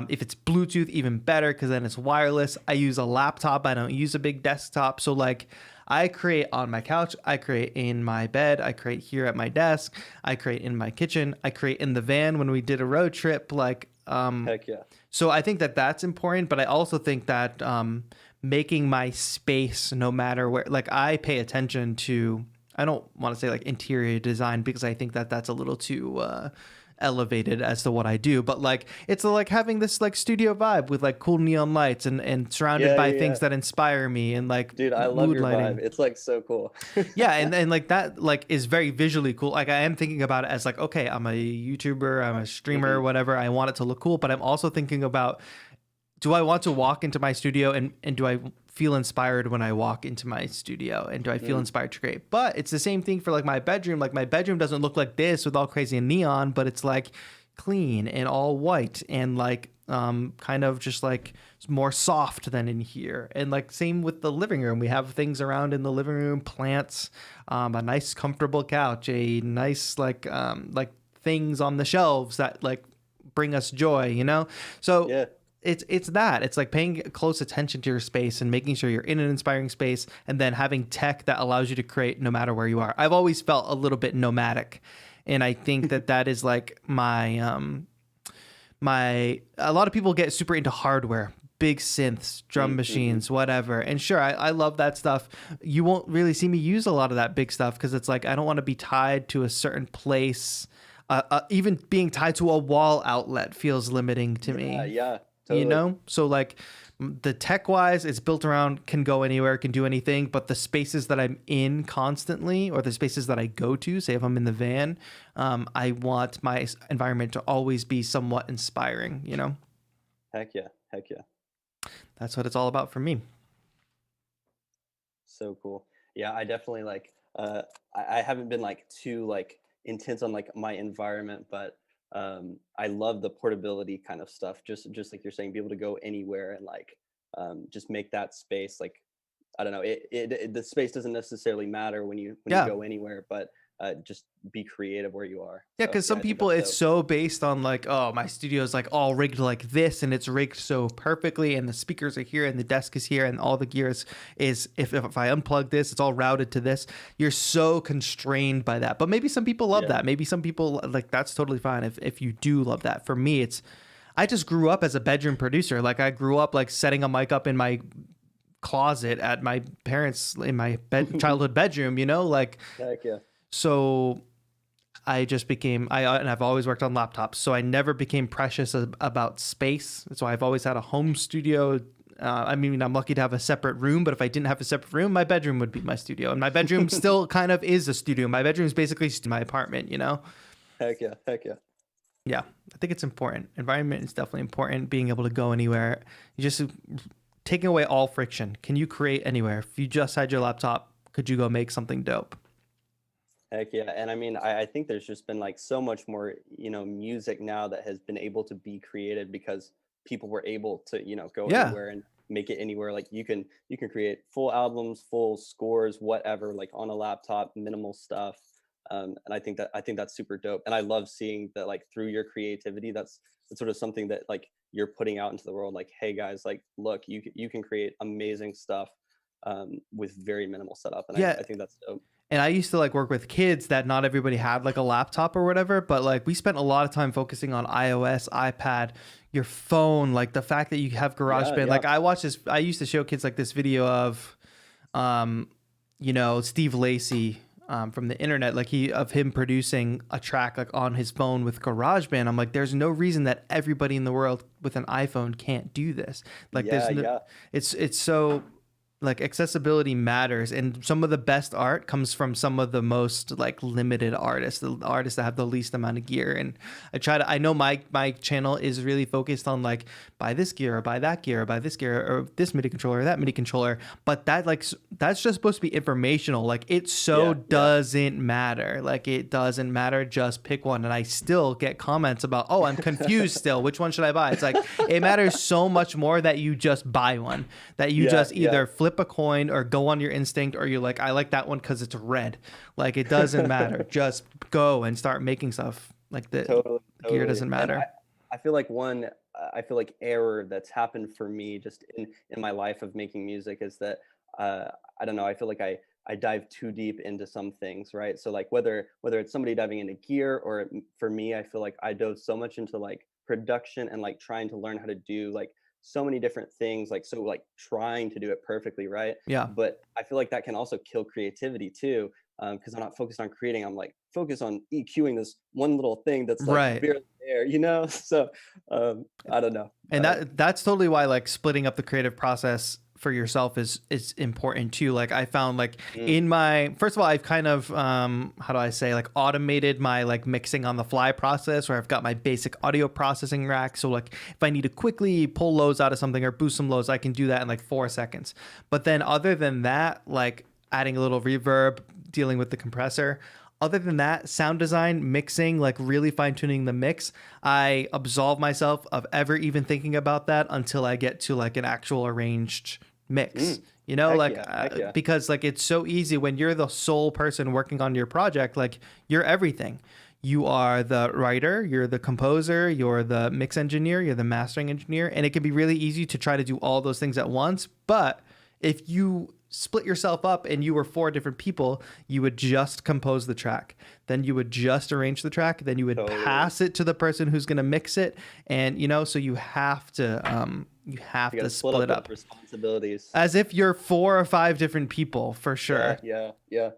Speaker 1: if it's Bluetooth, even better, because then it's wireless. I use a laptop. I don't use a big desktop. So like I create on my couch, I create in my bed, I create here at my desk, I create in my kitchen, I create in the van when we did a road trip. Like,
Speaker 4: heck yeah.
Speaker 1: So I think that that's important, but I also think that making my space, no matter where, like I pay attention to, I don't want to say like interior design because I think that that's a little too elevated as to what I do, but like it's like having this like studio vibe with like cool neon lights and surrounded by things that inspire me and like,
Speaker 4: dude, I love your
Speaker 1: lighting.
Speaker 4: vibe. It's like so cool.
Speaker 1: Yeah, and like that like is very visually cool. Like I am thinking about it as like, okay, I'm a YouTuber, I'm a streamer, whatever. I want it to look cool, but I'm also thinking about, do I want to walk into my studio and do I feel inspired when I walk into my studio, and do I feel inspired to create? But it's the same thing for like my bedroom. Like my bedroom doesn't look like this with all crazy and neon, but it's like clean and all white and like kind of just like more soft than in here. And like same with the living room. We have things around in the living room, plants, a nice comfortable couch, a nice like things on the shelves that like bring us joy, you know? So yeah. It's that. It's like paying close attention to your space and making sure you're in an inspiring space, and then having tech that allows you to create no matter where you are. I've always felt a little bit nomadic, and I think that is like my a lot of people get super into hardware, big synths, drum machines, whatever. And sure, I love that stuff. You won't really see me use a lot of that big stuff because it's like I don't want to be tied to a certain place. Even being tied to a wall outlet feels limiting to me.
Speaker 4: Yeah.
Speaker 1: you
Speaker 4: Totally.
Speaker 1: know? So like the tech wise, it's built around, can go anywhere, can do anything, but the spaces that I'm in constantly, or the spaces that I go to, say if I'm in the van, I want my environment to always be somewhat inspiring, you know?
Speaker 4: Heck yeah. Heck yeah.
Speaker 1: That's what it's all about for me.
Speaker 4: So cool. Yeah, I definitely like I haven't been like too like intense on like my environment, but I love the portability kind of stuff. Just like you're saying, be able to go anywhere and like just make that space like I don't know, the space doesn't necessarily matter when you
Speaker 1: Yeah.
Speaker 4: go anywhere, but just be creative where you are.
Speaker 1: Yeah,
Speaker 4: So,
Speaker 1: because some
Speaker 4: I think
Speaker 1: people,
Speaker 4: that's
Speaker 1: it's
Speaker 4: dope.
Speaker 1: so based on like, oh, my studio is like all rigged like this, and it's rigged so perfectly, and the speakers are here, and the desk is here, and all the gear is if I unplug this, it's all routed to this. You're so constrained by that. But maybe some people love
Speaker 4: Yeah.
Speaker 1: that. Maybe some people like that's totally fine if you do love that. For me, I just grew up as a bedroom producer. Like I grew up like setting a mic up in my closet at my parents in my childhood bedroom, you know, like
Speaker 4: Heck yeah.
Speaker 1: so. I just became and I've always worked on laptops, so I never became precious about space. So I've always had a home studio. I mean, I'm lucky to have a separate room, but if I didn't have a separate room, my bedroom would be my studio, and my bedroom still kind of is a studio. My bedroom is basically my apartment, you know?
Speaker 4: Heck yeah. Heck yeah.
Speaker 1: Yeah, I think it's important. Environment is definitely important. Being able to go anywhere, you just taking away all friction. Can you create anywhere? If you just had your laptop, could you go make something dope?
Speaker 4: Heck yeah. And I mean, I think there's just been like so much more, you know, music now that has been able to be created because people were able to, you know, go
Speaker 1: Yeah.
Speaker 4: anywhere and make it anywhere. Like you can create full albums, full scores, whatever, like on a laptop, minimal stuff. And I think that's super dope. And I love seeing that like through your creativity, that's sort of something that like you're putting out into the world. Like, hey guys, like, look, you can create amazing stuff with very minimal setup. And
Speaker 1: Yeah.
Speaker 4: I think that's dope.
Speaker 1: And I used to like work with kids that not everybody had like a laptop or whatever, but like we spent a lot of time focusing on iOS, iPad, your phone, like the fact that you have GarageBand.
Speaker 4: Yeah.
Speaker 1: Like I used to show kids like this video of, you know, Steve Lacy from the internet, like of him producing a track like on his phone with GarageBand. I'm like, there's no reason that everybody in the world with an iPhone can't do this. Like it's so like accessibility matters, and some of the best art comes from some of the most like limited artists, the artists that have the least amount of gear. And I know my channel is really focused on like buy this gear or buy that gear or buy this gear or this MIDI controller or that MIDI controller, but that's just supposed to be informational. Like it doesn't matter. Like it doesn't matter. Just pick one. And I still get comments about, oh, I'm confused still. Which one should I buy? It's like it matters so much more that you just buy one, that you just either flip a coin or go on your instinct, or you're like, I like that one because it's red. Like it doesn't matter. Just go and start making stuff. Like the gear doesn't matter.
Speaker 4: I feel like error that's happened for me just in my life of making music is that I don't know, I feel like I dive too deep into some things, right? So like whether it's somebody diving into gear, or for me, I feel like I dove so much into like production and like trying to learn how to do like so many different things, like so like trying to do it perfectly, right?
Speaker 1: Yeah.
Speaker 4: But I feel like that can also kill creativity too, because I'm not focused on creating. I'm like focused on EQing this one little thing that's like barely there, you know? So I don't know.
Speaker 1: And that's totally why like splitting up the creative process for yourself is important too. Like I found like in my, first of all, I've kind of how do I say, like automated my like mixing on the fly process, where I've got my basic audio processing rack. So like if I need to quickly pull lows out of something or boost some lows, I can do that in like 4 seconds. But then other than that, like adding a little reverb, dealing with the compressor, other than that, sound design, mixing, like really fine tuning the mix, I absolve myself of ever even thinking about that until I get to like an actual arranged mix, you know, because like it's so easy when you're the sole person working on your project, like you're everything. You are the writer, you're the composer, you're the mix engineer, you're the mastering engineer, and it can be really easy to try to do all those things at once. But if you split yourself up and you were 4 different people, you would just compose the track, then you would just arrange the track, then you would pass it to the person who's going to mix it, and you know, so you have to split up
Speaker 4: responsibilities
Speaker 1: as if you're 4 or 5 different people, for sure.
Speaker 4: Yeah.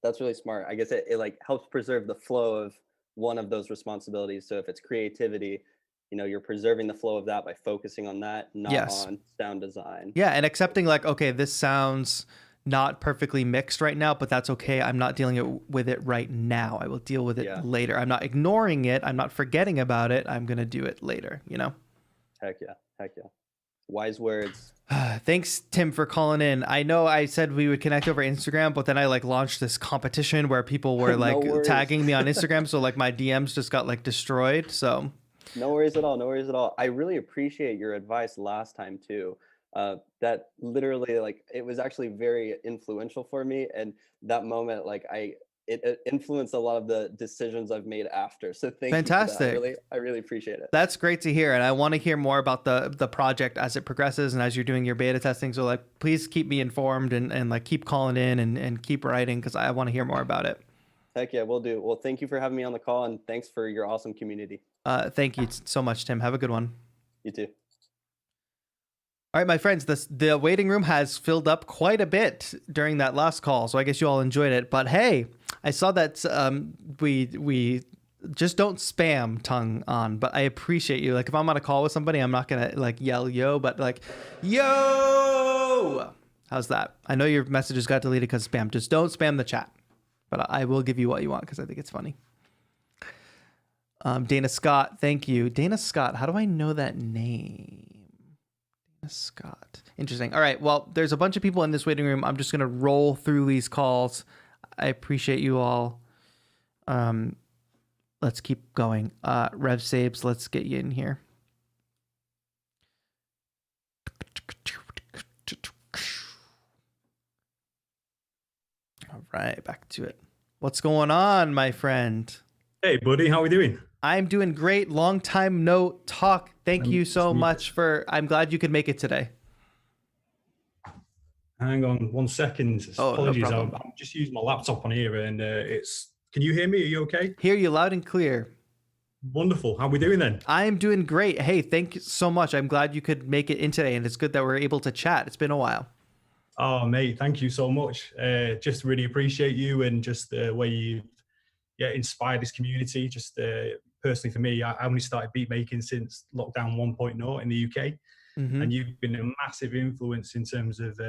Speaker 4: That's really smart. I guess it like helps preserve the flow of one of those responsibilities. So if it's creativity, you know, you're preserving the flow of that by focusing on that, not
Speaker 1: Yes.
Speaker 4: on sound design.
Speaker 1: Yeah, and accepting like, okay, this sounds not perfectly mixed right now, but that's okay. I'm not with it right now. I will deal with it later. I'm not ignoring it. I'm not forgetting about it. I'm going to do it later, you know?
Speaker 4: Heck yeah. Heck yeah. Wise words.
Speaker 1: Thanks, Tim, for calling in. I know I said we would connect over Instagram, but then I like launched this competition where people were like tagging me on Instagram. So like my DMs just got like destroyed. So
Speaker 4: no worries at all. No worries at all. I really appreciate your advice last time too. That literally, like, it was actually very influential for me. And that moment, like, it influenced a lot of the decisions I've made after. So thank you for that. I really appreciate it.
Speaker 1: That's great to hear. And I want to hear more about the project as it progresses and as you're doing your beta testing. So like, please keep me informed and like keep calling in and keep writing, because I want to hear more about it.
Speaker 4: Heck yeah, we'll do. Well, thank you for having me on the call, and thanks for your awesome community.
Speaker 1: Thank you so much, Tim. Have a good one.
Speaker 4: You too.
Speaker 1: All right, my friends, the waiting room has filled up quite a bit during that last call, so I guess you all enjoyed it. But hey, I saw that we just don't spam tongue on, but I appreciate you. Like, if I'm on a call with somebody, I'm not gonna like yell yo, but like yo. How's that? I know your messages got deleted because spam. Just don't spam the chat, but I will give you what you want because I think it's funny. Dana Scott, thank you. Dana Scott, how do I know that name? Scott. Interesting. All right. Well, there's a bunch of people in this waiting room. I'm just going to roll through these calls. I appreciate you all. Let's keep going. Rev Sabes, let's get you in here. All right. Back to it. What's going on, my friend?
Speaker 5: Hey, buddy. How are we doing?
Speaker 1: I'm doing great. Long time no talk. Thank you so much I'm glad you could make it today.
Speaker 5: Hang on 1 second. Apologies.
Speaker 1: No
Speaker 5: I'm just using my laptop on here and can you hear me? Are you okay?
Speaker 1: Hear you loud and clear.
Speaker 5: Wonderful. How are we doing then?
Speaker 1: I'm doing great. Hey, thank you so much. I'm glad you could make it in today, and it's good that we're able to chat. It's been a while.
Speaker 5: Oh, mate, thank you so much. Just really appreciate you and just the way you've inspired this community. Just personally for me, I only started beat making since lockdown 1.0 in the UK. Mm-hmm. And you've been a massive influence in terms of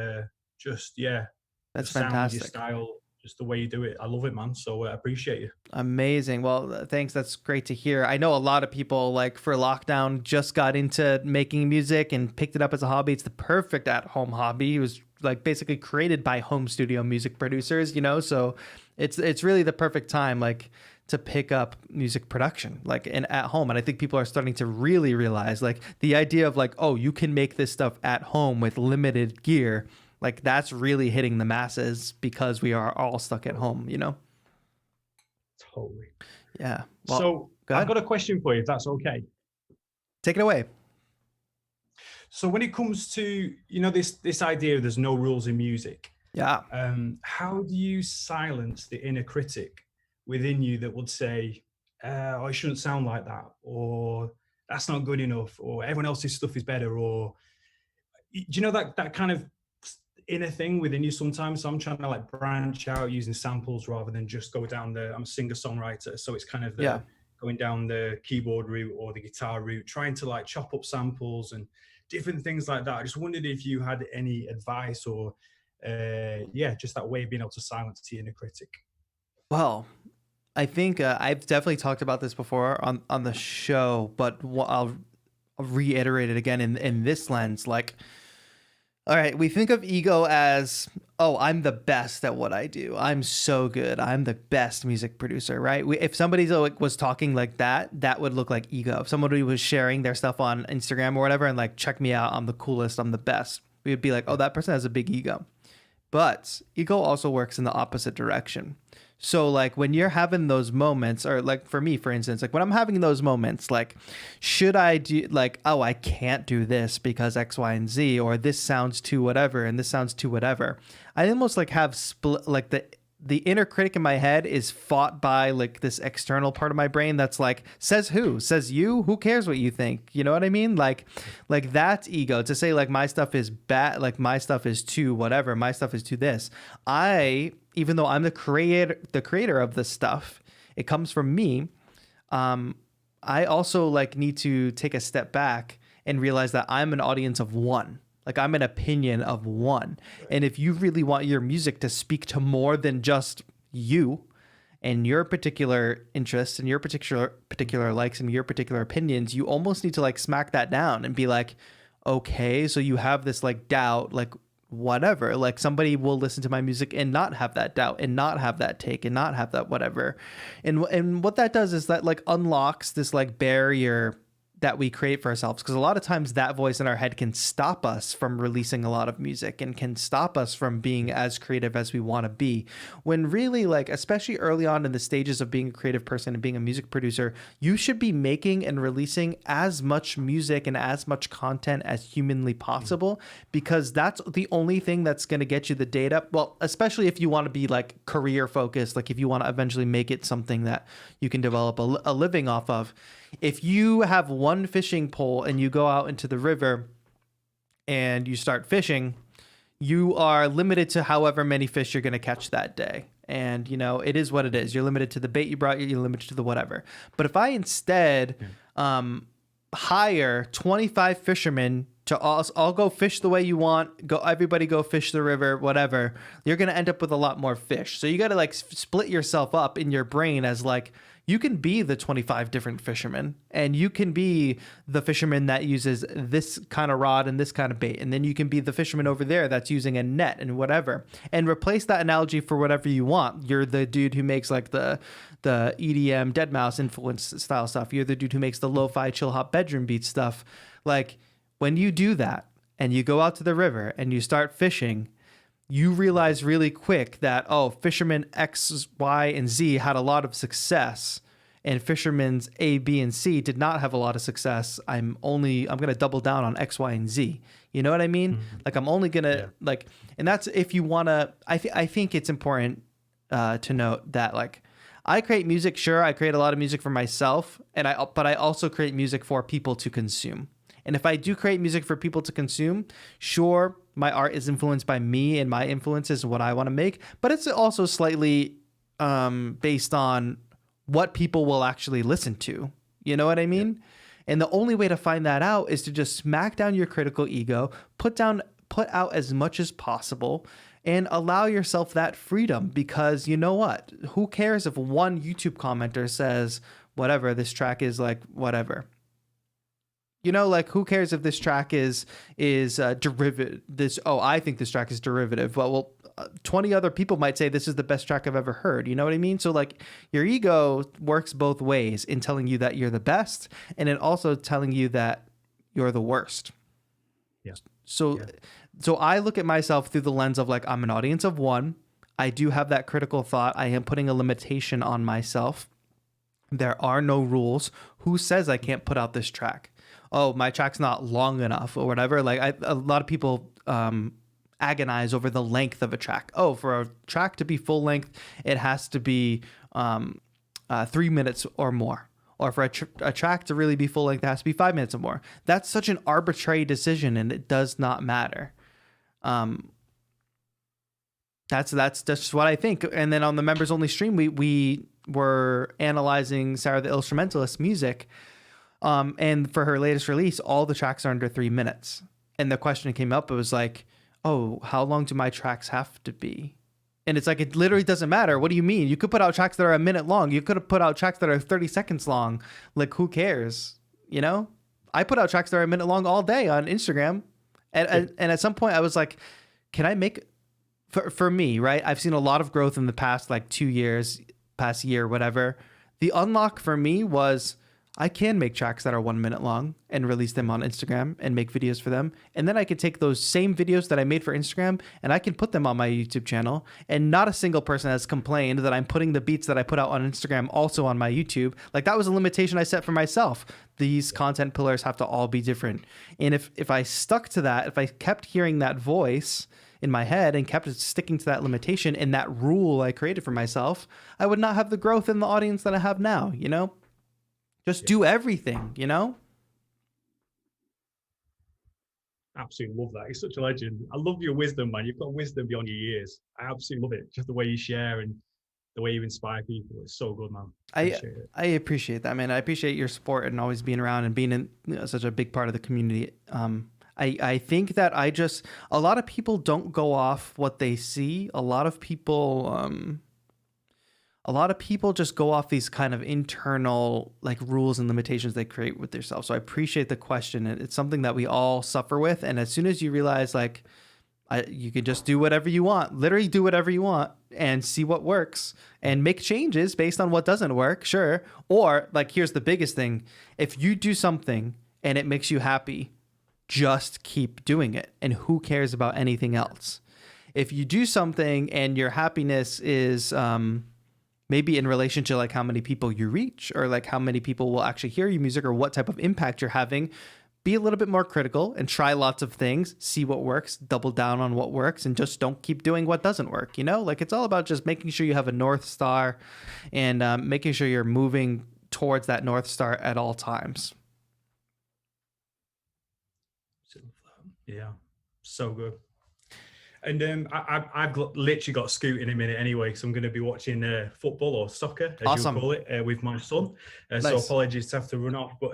Speaker 5: that's fantastic. Your style, just the way you do it. I love it, man. So I appreciate you.
Speaker 1: Amazing. Well, thanks. That's great to hear. I know a lot of people, like, for lockdown just got into making music and picked it up as a hobby. It's the perfect at-home hobby. It was like basically created by home studio music producers, you know, so it's really the perfect time, like, to pick up music production, like, and at home. And I think people are starting to really realize, like, the idea of like, oh, you can make this stuff at home with limited gear. Like, that's really hitting the masses because we are all stuck at home, you know?
Speaker 5: Totally.
Speaker 1: Yeah.
Speaker 5: Well, so I've got a question for you, if that's okay.
Speaker 1: Take it away.
Speaker 5: So when it comes to, you know, this idea of there's no rules in music.
Speaker 1: Yeah.
Speaker 5: How do you silence the inner critic within you that would say, oh, it shouldn't sound like that, or that's not good enough, or everyone else's stuff is better, or do you know that kind of inner thing within you sometimes? So I'm trying to like branch out using samples rather than just go down I'm a singer-songwriter, so it's kind of going down the keyboard route or the guitar route, trying to like chop up samples and different things like that. I just wondered if you had any advice or just that way of being able to silence the inner critic.
Speaker 1: Well, I think I've definitely talked about this before on the show, but I'll reiterate it again in this lens. Like, all right, we think of ego as, oh, I'm the best at what I do. I'm so good. I'm the best music producer, right? If somebody was talking like that would look like ego. If somebody was sharing their stuff on Instagram or whatever and like, check me out, I'm the coolest, I'm the best, we would be like, oh, that person has a big ego. But ego also works in the opposite direction. So like when you're having those moments, or like for me, for instance, like when I'm having those moments, like, should I do like, oh, I can't do this because X, Y, and Z, or this sounds too whatever, and this sounds too whatever. I almost like have split, like the inner critic in my head is fought by like this external part of my brain that's like, says who? Says you? Who cares what you think? You know what I mean? Like that's ego. To say like my stuff is bad, like my stuff is too whatever, my stuff is too this. Even though I'm the creator of this stuff, it comes from me. I also like need to take a step back and realize that I'm an audience of one. Like I'm an opinion of one. And if you really want your music to speak to more than just you and your particular interests and your particular likes and your particular opinions, you almost need to like smack that down and be like, okay, so you have this like doubt, like whatever, like somebody will listen to my music and not have that doubt and not have that take and not have that whatever. And what that does is that like unlocks this like barrier that we create for ourselves, because a lot of times that voice in our head can stop us from releasing a lot of music and can stop us from being as creative as we want to be, when really, like, especially early on in the stages of being a creative person and being a music producer, you should be making and releasing as much music and as much content as humanly possible, because that's the only thing that's going to get you the data. Well, especially if you want to be like career focused, like if you want to eventually make it something that you can develop a living off of. If you have one fishing pole and you go out into the river and you start fishing, you are limited to however many fish you're going to catch that day. And, you know, it is what it is. You're limited to the bait you brought, you're limited to the whatever. But if I instead hire 25 fishermen to all go fish the way you want, everybody go fish the river, whatever, you're going to end up with a lot more fish. So you got to like split yourself up in your brain as like, you can be the 25 different fishermen, and you can be the fisherman that uses this kind of rod and this kind of bait. And then you can be the fisherman over there that's using a net and whatever, and replace that analogy for whatever you want. You're the dude who makes like the EDM deadmau5 influence style stuff. You're the dude who makes the lo-fi chill hop bedroom beat stuff. Like when you do that and you go out to the river and you start fishing, you realize really quick that, oh, fisherman X, Y, and Z had a lot of success, and fishermen's A, B, and C did not have a lot of success. I'm going to double down on X, Y, and Z. You know what I mean? Mm-hmm. Like I'm only going to like, and that's if you want to, I think it's important to note that like, I create music. Sure. I create a lot of music for myself, but I also create music for people to consume. And if I do create music for people to consume, sure, my art is influenced by me and my influences and what I want to make, but it's also slightly based on what people will actually listen to. You know what I mean? Yeah. And the only way to find that out is to just smack down your critical ego, put out as much as possible, and allow yourself that freedom, because you know what? Who cares if one YouTube commenter says, whatever, this track is like, whatever. You know, like who cares if this track is derivative? I think this track is derivative. Well, 20 other people might say this is the best track I've ever heard. You know what I mean? So like your ego works both ways in telling you that you're the best, and in also telling you that you're the worst.
Speaker 5: Yeah.
Speaker 1: So I look at myself through the lens of like, I'm an audience of one. I do have that critical thought. I am putting a limitation on myself. There are no rules. Who says I can't put out this track? Oh, my track's not long enough or whatever. Like a lot of people agonize over the length of a track. Oh, for a track to be full length, it has to be 3 minutes or more. Or for a track to really be full length, it has to be 5 minutes or more. That's such an arbitrary decision, and it does not matter. That's just what I think. And then on the members only stream, we were analyzing Sarah the Instrumentalist's music. And for her latest release, all the tracks are under 3 minutes. And the question came up, it was like, oh, how long do my tracks have to be? And it's like, it literally doesn't matter. What do you mean? You could put out tracks that are a minute long. You could have put out tracks that are 30 seconds long. Like, who cares? You know? I put out tracks that are a minute long all day on Instagram. And at some point I was like, can I make, for me, right? I've seen a lot of growth in the past, like 2 years, past year, whatever. The unlock for me was, I can make tracks that are 1 minute long and release them on Instagram and make videos for them. And then I can take those same videos that I made for Instagram and I can put them on my YouTube channel. And not a single person has complained that I'm putting the beats that I put out on Instagram also on my YouTube. Like that was a limitation I set for myself. These content pillars have to all be different. And if I stuck to that, if I kept hearing that voice in my head and kept sticking to that limitation and that rule I created for myself, I would not have the growth in the audience that I have now, you know? Just do everything, you know?
Speaker 5: Absolutely love that. You're such a legend. I love your wisdom, man. You've got wisdom beyond your years. I absolutely love it. Just the way you share and the way you inspire people. It's so good, man.
Speaker 1: I appreciate that, man. I appreciate your support and always being around and being in such a big part of the community. I think that a lot of people don't go off what they see. A lot of people just go off these kind of internal like rules and limitations they create with themselves. So I appreciate the question. It's something that we all suffer with. And as soon as you realize like, you can just do whatever you want, literally do whatever you want and see what works and make changes based on what doesn't work. Sure. Or like, here's the biggest thing. If you do something and it makes you happy, just keep doing it. And who cares about anything else? If you do something and your happiness is, maybe in relation to like how many people you reach or like how many people will actually hear your music or what type of impact you're having, be a little bit more critical and try lots of things, see what works, double down on what works, and just don't keep doing what doesn't work. You know, like it's all about just making sure you have a North Star and making sure you're moving towards that North Star at all times.
Speaker 5: Yeah, so good. And I've literally got Scoot in a minute anyway, because I'm going to be watching football or soccer, as
Speaker 1: Awesome.
Speaker 5: you call it, with my son.
Speaker 1: Nice.
Speaker 5: So apologies to have to run off. But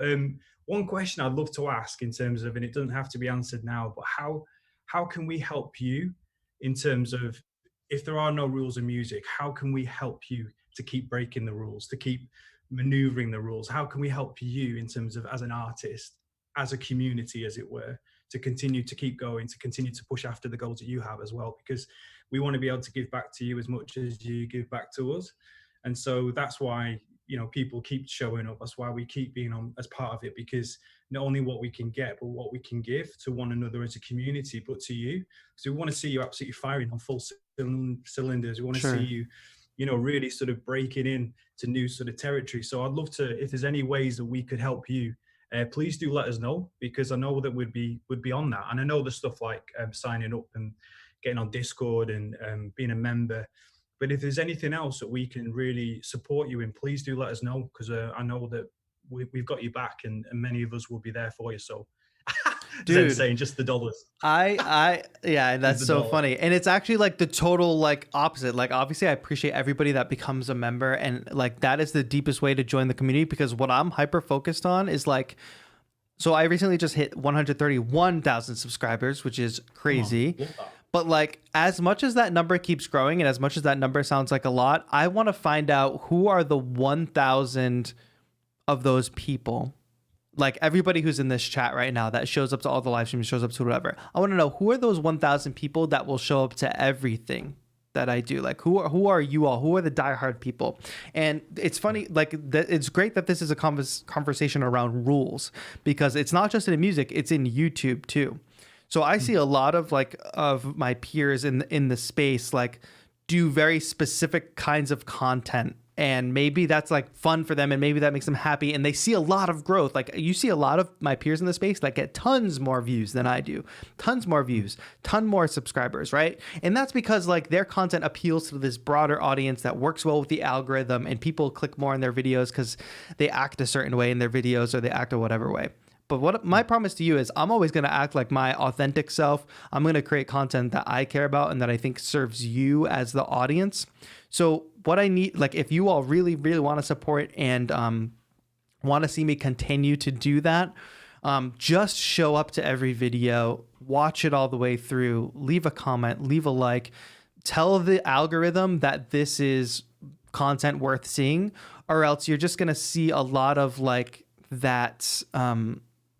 Speaker 5: one question I'd love to ask in terms of, and it doesn't have to be answered now, but how can we help you in terms of, if there are no rules in music, how can we help you to keep breaking the rules, to keep maneuvering the rules? How can we help you in terms of, as an artist, as a community, as it were, to continue to keep going, to continue to push after the goals that you have as well? Because we want to be able to give back to you as much as you give back to us. And so that's why, you know, people keep showing up. That's why we keep being on as part of it, because not only what we can get, but what we can give to one another as a community, but to you. So we want to see you absolutely firing on full cylinders. We want to see you, you know, really sort of breaking in to new sort of territory. So I'd love to, if there's any ways that we could help you, please do let us know, because I know that would be on that. And I know the stuff like signing up and getting on Discord and being a member. But if there's anything else that we can really support you in, please do let us know, because I know that we've got you back, and many of us will be there for you. So, dude, saying just the dollars.
Speaker 1: Yeah, that's so funny. And it's actually like the total like opposite. Like obviously I appreciate everybody that becomes a member, and like that is the deepest way to join the community, because what I'm hyper focused on is like, so I recently just hit 131,000 subscribers, which is crazy. But like, as much as that number keeps growing and as much as that number sounds like a lot, I want to find out who are the 1,000 of those people. Like everybody who's in this chat right now that shows up to all the live streams, shows up to whatever. I want to know, who are those 1,000 people that will show up to everything that I do? Like who are you all? Who are the diehard people? And it's funny, like it's great that this is a conversation around rules, because it's not just in music, it's in YouTube too. So I see a lot of like of my peers in the space like do very specific kinds of content, and maybe that's like fun for them, and maybe that makes them happy, and they see a lot of growth. Like you see a lot of my peers in the space that get tons more views than I do, tons more views, ton more subscribers, right? And that's because like their content appeals to this broader audience that works well with the algorithm, and people click more on their videos because they act a certain way in their videos, or they act a whatever way. But what my promise to you is, I'm always going to act like my authentic self. I'm going to create content that I care about and that I think serves you as the audience. So what I need, like if you all really, really want to support and want to see me continue to do that, just show up to every video, watch it all the way through, leave a comment, leave a like, tell the algorithm that this is content worth seeing, or else you're just going to see a lot of like that,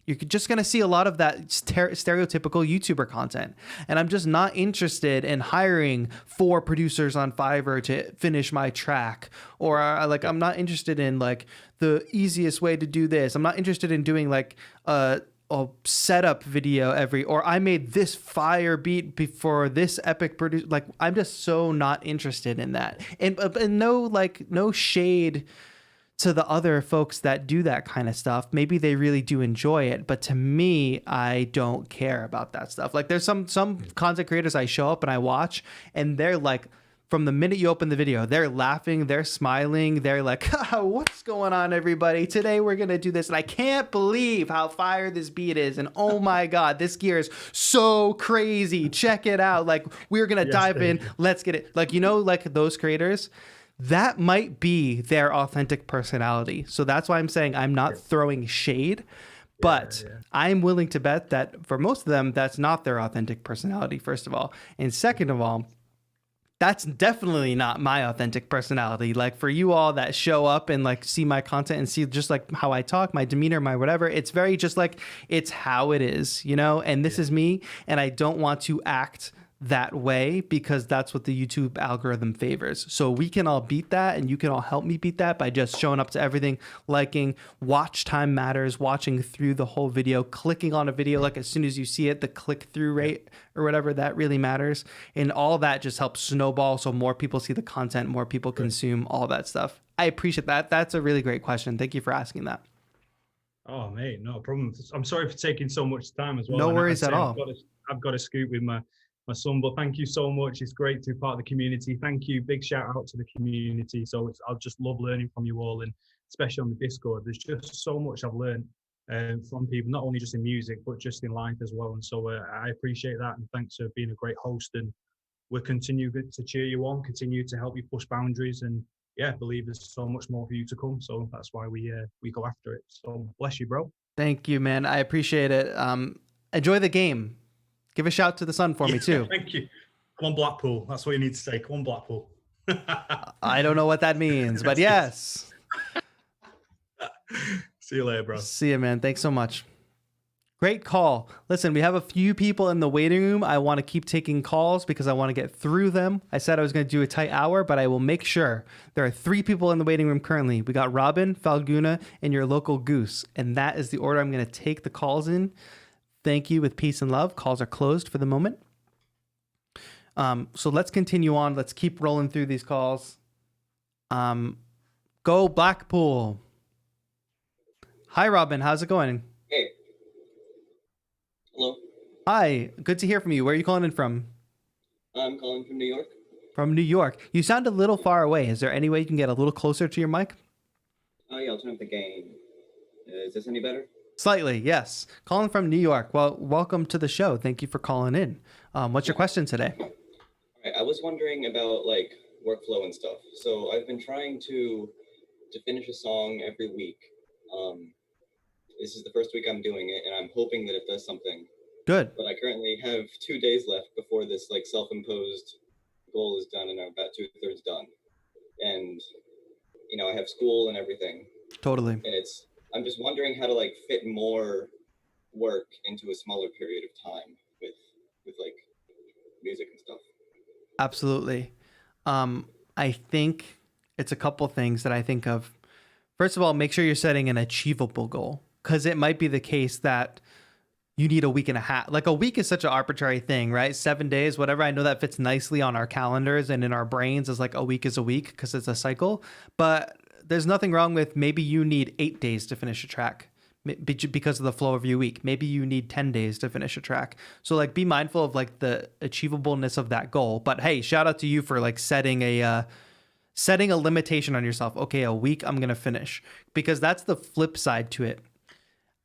Speaker 1: you're just going to see a lot of that stereotypical YouTuber content. And I'm just not interested in hiring 4 producers on Fiverr to finish my track. Or like, I'm not interested in like the easiest way to do this. I'm not interested in doing like a setup video or I made this fire beat before this epic produce. Like, I'm just so not interested in that. And no shade to the other folks that do that kind of stuff. Maybe they really do enjoy it, but to me, I don't care about that stuff. Like there's some content creators I show up and I watch, and they're like, from the minute you open the video, they're laughing, they're smiling, they're like, what's going on, everybody? Today we're gonna do this, and I can't believe how fire this beat is, and oh my god, this gear is so crazy, check it out. Like, we're gonna dive in, let's get it. Like, you know, like those creators, that might be their authentic personality. So that's why I'm saying I'm not throwing shade, but I'm willing to bet that for most of them, that's not their authentic personality, first of all. And second of all, that's definitely not my authentic personality. Like for you all that show up and like see my content and see just like how I talk, my demeanor, my whatever, it's very just like, it's how it is, you know, and this is me. And I don't want to act that way because that's what the YouTube algorithm favors. So we can all beat that, and you can all help me beat that by just showing up to everything, liking, watch time matters, watching through the whole video, clicking on a video like as soon as you see it, the click through rate or whatever, that really matters. And all that just helps snowball so more people see the content, more people consume all that stuff. I appreciate that. That's a really great question. Thank you for asking that.
Speaker 5: Oh, mate, no problem. I'm sorry for taking so much time as well.
Speaker 1: No worries at all.
Speaker 5: I've got to scoot with my son, but thank you so much. It's great to be part of the community. Thank you. Big shout out to the community. So I'll just love learning from you all, and especially on the Discord. There's just so much I've learned from people, not only just in music, but just in life as well. And so I appreciate that. And thanks for being a great host. And we'll continue to cheer you on, continue to help you push boundaries. And yeah, believe there's so much more for you to come. So that's why we go after it. So bless you, bro.
Speaker 1: Thank you, man. I appreciate it. Enjoy the game. Give a shout to the sun for me too.
Speaker 5: Thank you. Come on, Blackpool. That's what you need to say. Come on, Blackpool.
Speaker 1: I don't know what that means, but yes.
Speaker 5: See you later, bro.
Speaker 1: See you, man. Thanks so much. Great call. Listen, we have a few people in the waiting room. I want to keep taking calls because I want to get through them. I said I was going to do a tight hour, but I will make sure. There are 3 people in the waiting room currently. We got Robin, Falguna, and your local Goose. And that is the order I'm going to take the calls in. Thank you with peace and love. Calls are closed for the moment. So let's continue on. Let's keep rolling through these calls. Go Blackpool. Hi, Robin. How's it going?
Speaker 6: Hey. Hello.
Speaker 1: Hi. Good to hear from you. Where are you calling in from?
Speaker 6: I'm calling from New York.
Speaker 1: From New York. You sound a little far away. Is there any way you can get a little closer to your mic?
Speaker 6: Oh, yeah, I'll turn up the gain. Is this any better?
Speaker 1: Slightly, yes. Calling from New York. Well, welcome to the show. Thank you for calling in. What's your question today?
Speaker 6: All right, I was wondering about like workflow and stuff. So I've been trying to finish a song every week. This is the first week I'm doing it, and I'm hoping that it does something.
Speaker 1: Good.
Speaker 6: But I currently have 2 days left before this like self-imposed goal is done, and I'm about 2/3 done. And you know, I have school and everything.
Speaker 1: Totally.
Speaker 6: And I'm just wondering how to like fit more work into a smaller period of time with like music and stuff.
Speaker 1: Absolutely. I think it's a couple things that I think of. First of all, make sure you're setting an achievable goal, because it might be the case that you need a week and a half. Like a week is such an arbitrary thing, right? 7 days, whatever. I know that fits nicely on our calendars and in our brains as like a week is a week because it's a cycle. But there's nothing wrong with maybe you need 8 days to finish a track because of the flow of your week. Maybe you need 10 days to finish a track. So like be mindful of like the achievableness of that goal. But hey, shout out to you for like setting a limitation on yourself. Okay, a week I'm going to finish, because that's the flip side to it.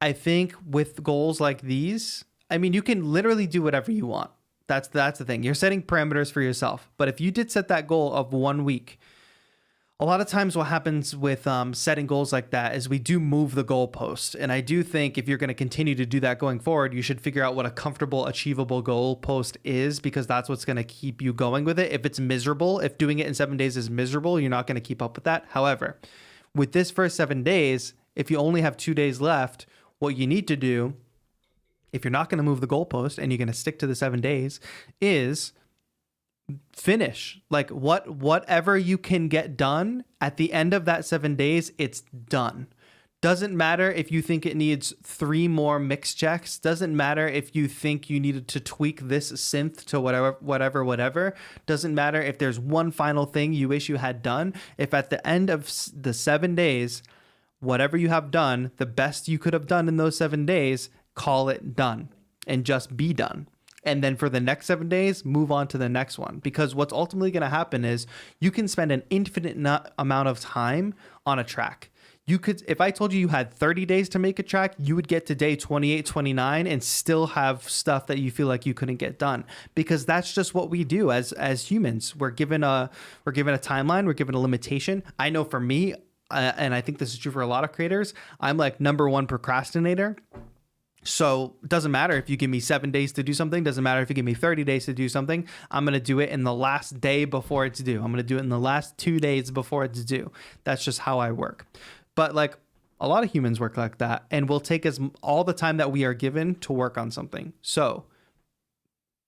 Speaker 1: I think with goals like these, I mean, you can literally do whatever you want. That's the thing. You're setting parameters for yourself. But if you did set that goal of 1 week, a lot of times what happens with setting goals like that is we do move the goalpost. And I do think if you're going to continue to do that going forward, you should figure out what a comfortable, achievable goalpost is, because that's what's going to keep you going with it. If it's miserable, if doing it in 7 days is miserable, you're not going to keep up with that. However, with this first 7 days, if you only have 2 days left, what you need to do, if you're not going to move the goalpost and you're going to stick to the 7 days, is finish. Like whatever you can get done at the end of that 7 days, it's done. Doesn't matter if you think it needs 3 more mix checks. Doesn't matter if you think you needed to tweak this synth to whatever. Doesn't matter if there's one final thing you wish you had done. If at the end of the 7 days, whatever you have done, the best you could have done in those 7 days, call it done and just be done. And then for the next 7 days, move on to the next one. Because what's ultimately going to happen is you can spend an infinite amount of time on a track. You could, if I told you you had 30 days to make a track, you would get to day 28, 29 and still have stuff that you feel like you couldn't get done, because that's just what we do as humans. We're given a timeline, we're given a limitation. I know for me, and I think this is true for a lot of creators, I'm like number one procrastinator. So it doesn't matter if you give me 7 days to do something, doesn't matter if you give me 30 days to do something, I'm going to do it in the last day before it's due. I'm going to do it in the last 2 days before it's due. That's just how I work. But like a lot of humans work like that, and we'll take all the time that we are given to work on something. So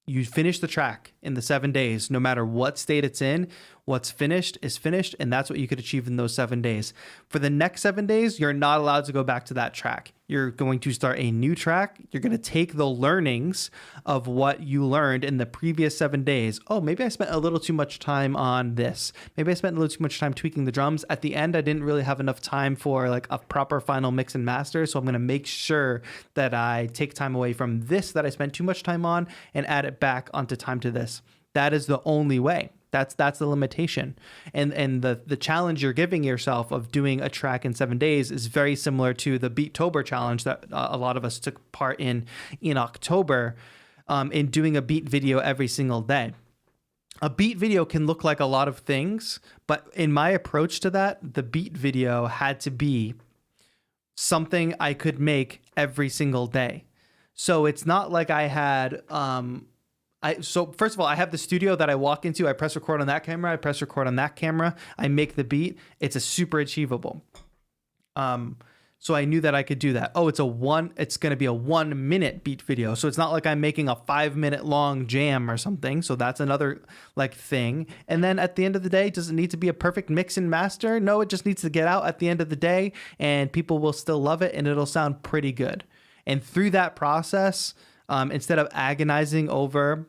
Speaker 1: you finish the track in the 7 days, no matter what state it's in. What's finished is finished, and that's what you could achieve in those 7 days. For the next 7 days, you're not allowed to go back to that track. You're going to start a new track. You're going to take the learnings of what you learned in the previous 7 days. Oh, maybe I spent a little too much time on this. Maybe I spent a little too much time tweaking the drums. At the end, I didn't really have enough time for like a proper final mix and master. So I'm going to make sure that I take time away from this that I spent too much time on and add it back onto time to this. That is the only way. That's the limitation. And the challenge you're giving yourself of doing a track in 7 days is very similar to the Beattober challenge that a lot of us took part in October, in doing a beat video every single day. A beat video can look like a lot of things, but in my approach to that, the beat video had to be something I could make every single day. So it's not like I had so first of all, I have the studio that I walk into. I press record on that camera. I press record on that camera. I make the beat. It's a super achievable. So I knew that I could do that. Oh, it's going to be a 1 minute beat video. So it's not like I'm making a 5 minute long jam or something. So that's another like thing. And then at the end of the day, does it need to be a perfect mix and master? No, it just needs to get out at the end of the day, and people will still love it, and it'll sound pretty good. And through that process, instead of agonizing over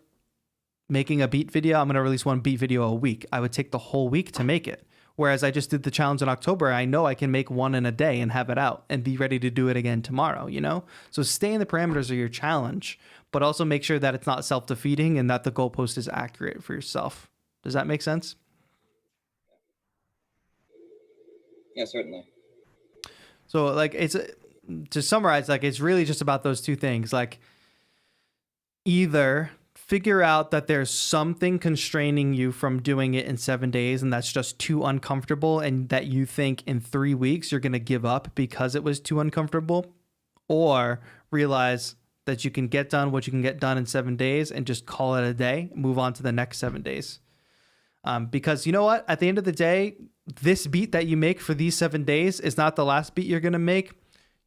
Speaker 1: making a beat video, I'm going to release one beat video a week. I would take the whole week to make it. Whereas I just did the challenge in October, I know I can make one in a day and have it out and be ready to do it again tomorrow, you know? So stay in the parameters of your challenge, but also make sure that it's not self-defeating and that the goalpost is accurate for yourself. Does that make sense?
Speaker 6: Yeah, certainly.
Speaker 1: So like to summarize, like it's really just about those two things. Like either figure out that there's something constraining you from doing it in 7 days, and that's just too uncomfortable, and that you think in 3 weeks you're going to give up because it was too uncomfortable, or realize that you can get done what you can get done in 7 days and just call it a day, move on to the next 7 days. Because you know what? At the end of the day, this beat that you make for these 7 days is not the last beat you're going to make.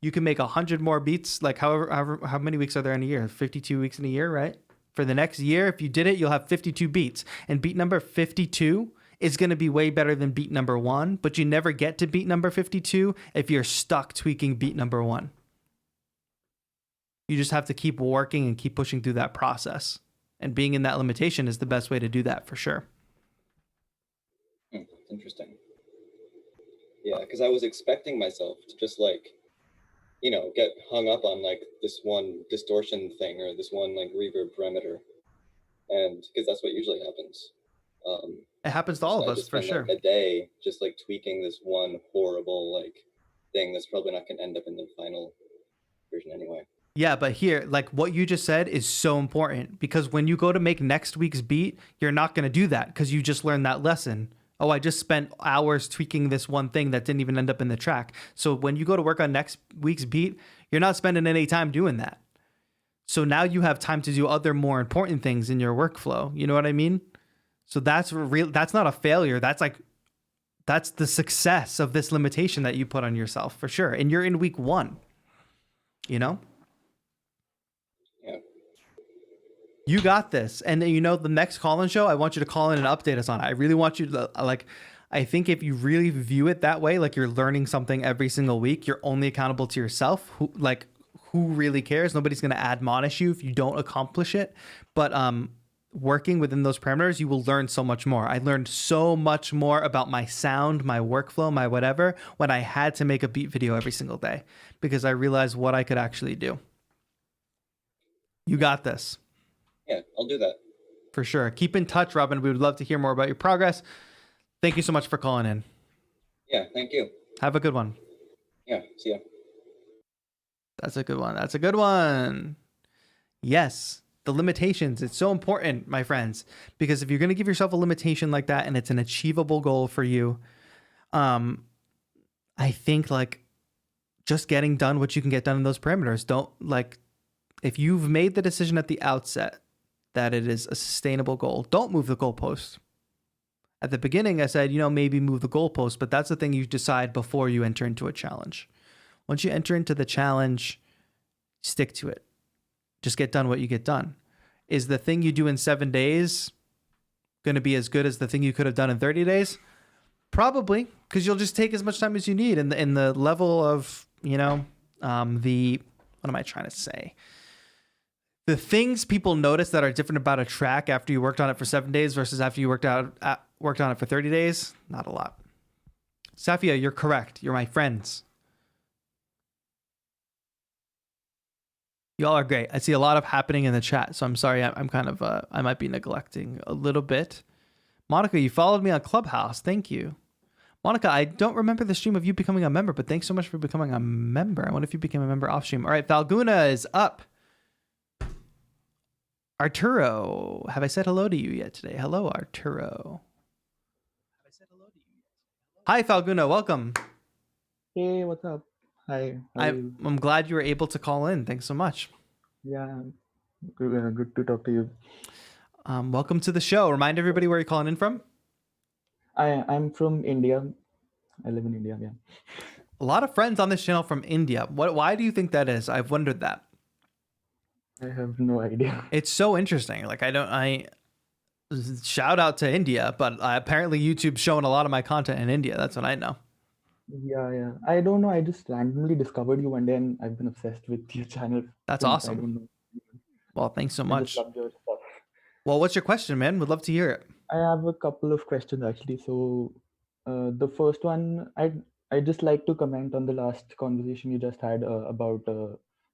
Speaker 1: You can make 100 more beats, like how many weeks are there in a year? 52 weeks in a year, right? For the next year, if you did it, you'll have 52 beats. And beat number 52 is going to be way better than beat number 1, but you never get to beat number 52 if you're stuck tweaking beat number 1. You just have to keep working and keep pushing through that process. And being in that limitation is the best way to do that for sure.
Speaker 6: Interesting. Yeah, because I was expecting myself to just like, you know, get hung up on like this one distortion thing or this one like reverb parameter, and because that's what usually happens.
Speaker 1: It happens to all of us for sure.
Speaker 6: Like, a day just like tweaking this one horrible like thing that's probably not going to end up in the final version anyway.
Speaker 1: Yeah, but here, like what you just said is so important, because when you go to make next week's beat, you're not going to do that because you just learned that lesson. Oh, I just spent hours tweaking this one thing that didn't even end up in the track. So when you go to work on next week's beat, you're not spending any time doing that. So now you have time to do other more important things in your workflow. You know what I mean? So that's real. That's not a failure. That's the success of this limitation that you put on yourself for sure. And you're in week 1, you know?
Speaker 6: Yeah.
Speaker 1: You got this. And you know, the next call-in show, I want you to call in and update us on it. I really want you to like, I think if you really view it that way, like you're learning something every single week, you're only accountable to yourself. Who really cares? Nobody's going to admonish you if you don't accomplish it. But working within those parameters, you will learn so much more. I learned so much more about my sound, my workflow, my whatever, when I had to make a beat video every single day, because I realized what I could actually do. You got this.
Speaker 6: Yeah, I'll do that.
Speaker 1: For sure. Keep in touch, Robin. We would love to hear more about your progress. Thank you so much for calling in.
Speaker 6: Yeah, thank you.
Speaker 1: Have a good one.
Speaker 6: Yeah, see ya.
Speaker 1: That's a good one. That's a good one. Yes, the limitations. It's so important, my friends, because if you're going to give yourself a limitation like that and it's an achievable goal for you, I think like just getting done what you can get done in those parameters. Don't like, if you've made the decision at the outset that it is a sustainable goal, don't move the goalpost. At the beginning, I said, maybe move the goalpost, but that's the thing you decide before you enter into a challenge. Once you enter into the challenge, stick to it. Just get done what you get done. Is the thing you do in 7 days going to be as good as the thing you could have done in 30 days? Probably, because you'll just take as much time as you need. In the level of, what am I trying to say? The things people notice that are different about a track after you worked on it for 7 days versus after you worked on it for 30 days, not a lot. Safia, you're correct. You're my friends. Y'all are great. I see a lot of happening in the chat, so I'm sorry. I'm kind of, I might be neglecting a little bit. Monica, you followed me on Clubhouse. Thank you. Monica, I don't remember the stream of you becoming a member, but thanks so much for becoming a member. I wonder if you became a member off stream. All right, Falguna is up. Arturo, have I said hello to you yet today? Hello, Arturo. Have I said hello to you yet? Hi, Falguna. Welcome.
Speaker 7: Hey, what's up? Hi. How are you?
Speaker 1: I'm glad you were able to call in. Thanks so much.
Speaker 7: Yeah, good to talk to you.
Speaker 1: Welcome to the show. Remind everybody where you're calling in from.
Speaker 7: I'm from India. I live in India. Yeah.
Speaker 1: A lot of friends on this channel from India. Why do you think that is? I've wondered that.
Speaker 7: I have no idea.
Speaker 1: It's so interesting. Like I shout out to India, but apparently YouTube's showing a lot of my content in India. That's what I know.
Speaker 7: Yeah. I don't know. I just randomly discovered you one day, and I've been obsessed with your channel.
Speaker 1: That's
Speaker 7: since.
Speaker 1: awesome.
Speaker 7: I don't know.
Speaker 1: Well, thanks so
Speaker 7: I
Speaker 1: much.
Speaker 7: just love your stuff.
Speaker 1: Well, what's your question, man? Would love to hear it.
Speaker 7: I have a couple of questions actually. So, the first one, I just like to comment on the last conversation you just had about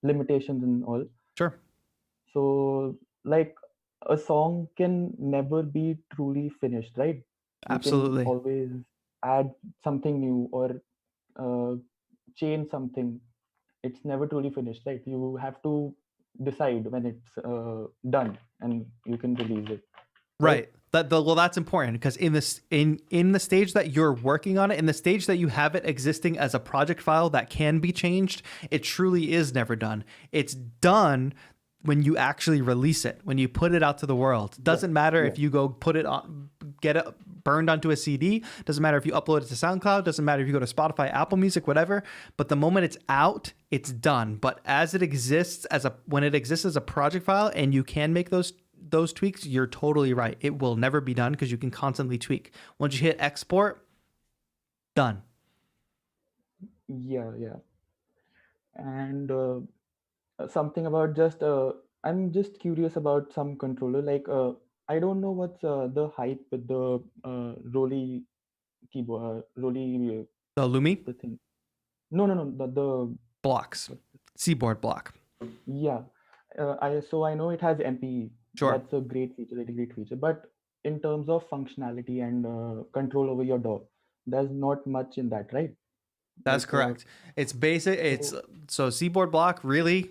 Speaker 7: limitations and all.
Speaker 1: Sure.
Speaker 7: So, like, a song can never be truly finished, right? You can
Speaker 1: Absolutely.
Speaker 7: always add something new or change something. It's never truly finished, right? You have to decide when it's done and you can release it.
Speaker 1: Right. Well, that's important because in the stage that you're working on it, in the stage that you have it existing as a project file that can be changed, it truly is never done. It's done when you actually release it, when you put it out to the world. Doesn't matter if you go put it on, get it burned onto a CD. Doesn't matter if you upload it to SoundCloud. Doesn't matter if you go to Spotify, Apple Music, whatever. But the moment it's out, it's done. But as it exists when it exists as a project file and you can make those tweaks, you're totally right. It will never be done because you can constantly tweak. Once you hit export, done.
Speaker 7: Yeah. And something about just I'm just curious about some controller. Like I don't know what's the hype with the Rolly keyboard, Rolly
Speaker 1: The Lumi
Speaker 7: the thing. No, the
Speaker 1: blocks, Seaboard block.
Speaker 7: yeah. I know it has MPE.
Speaker 1: Sure.
Speaker 7: That's a great feature, really great feature. But in terms of functionality and control over your DAW, there's not much in that, right?
Speaker 1: That's
Speaker 7: Like,
Speaker 1: correct. It's basic. So Seaboard block, really,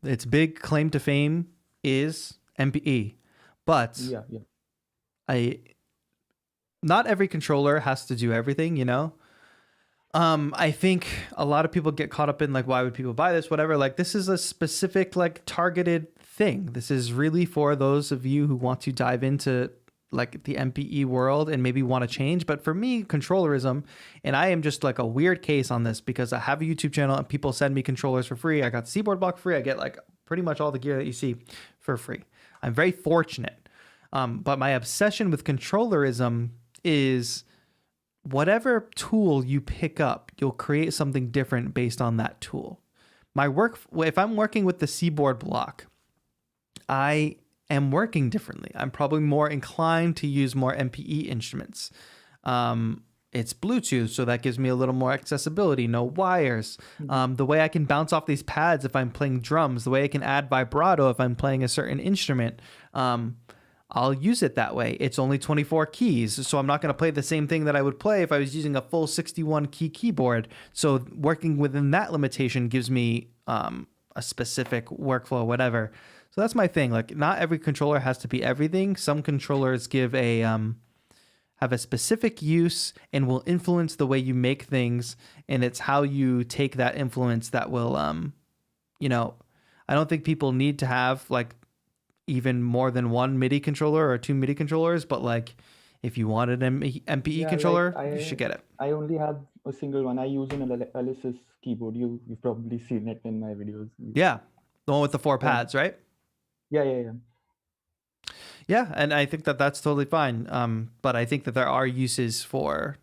Speaker 1: its big claim to fame is MPE, but
Speaker 7: yeah.
Speaker 1: not every controller has to do everything, I think a lot of people get caught up in like, why would people buy this? Whatever. Like, this is a specific, like, targeted thing. This is really for those of you who want to dive into like the MPE world and maybe want to change. But for me, controllerism, and I am just like a weird case on this because I have a YouTube channel and people send me controllers for free. I got the Seaboard block free. I get like pretty much all the gear that you see for free. I'm very fortunate. But my obsession with controllerism is whatever tool you pick up, you'll create something different based on that tool. If I'm working with the Seaboard block, I am working differently. I'm probably more inclined to use more MPE instruments. It's Bluetooth, so that gives me a little more accessibility, no wires. The way I can bounce off these pads if I'm playing drums, the way I can add vibrato if I'm playing a certain instrument. I'll use it that way. It's only 24 keys, so I'm not going to play the same thing that I would play if I was using a full 61 key keyboard. So working within that limitation gives me a specific workflow, whatever. So that's my thing. Like, not every controller has to be everything. Some controllers give a have a specific use and will influence the way you make things, and it's how you take that influence that will I don't think people need to have like even more than one MIDI controller or two MIDI controllers, but like if you wanted an MPE controller, you should get it.
Speaker 7: I only have a single one. I use an Alisys keyboard. You've probably seen it in my videos.
Speaker 1: Yeah, the one with the 4 pads, right?
Speaker 7: Yeah.
Speaker 1: Yeah, and I think that that's totally fine. But I think that there are uses for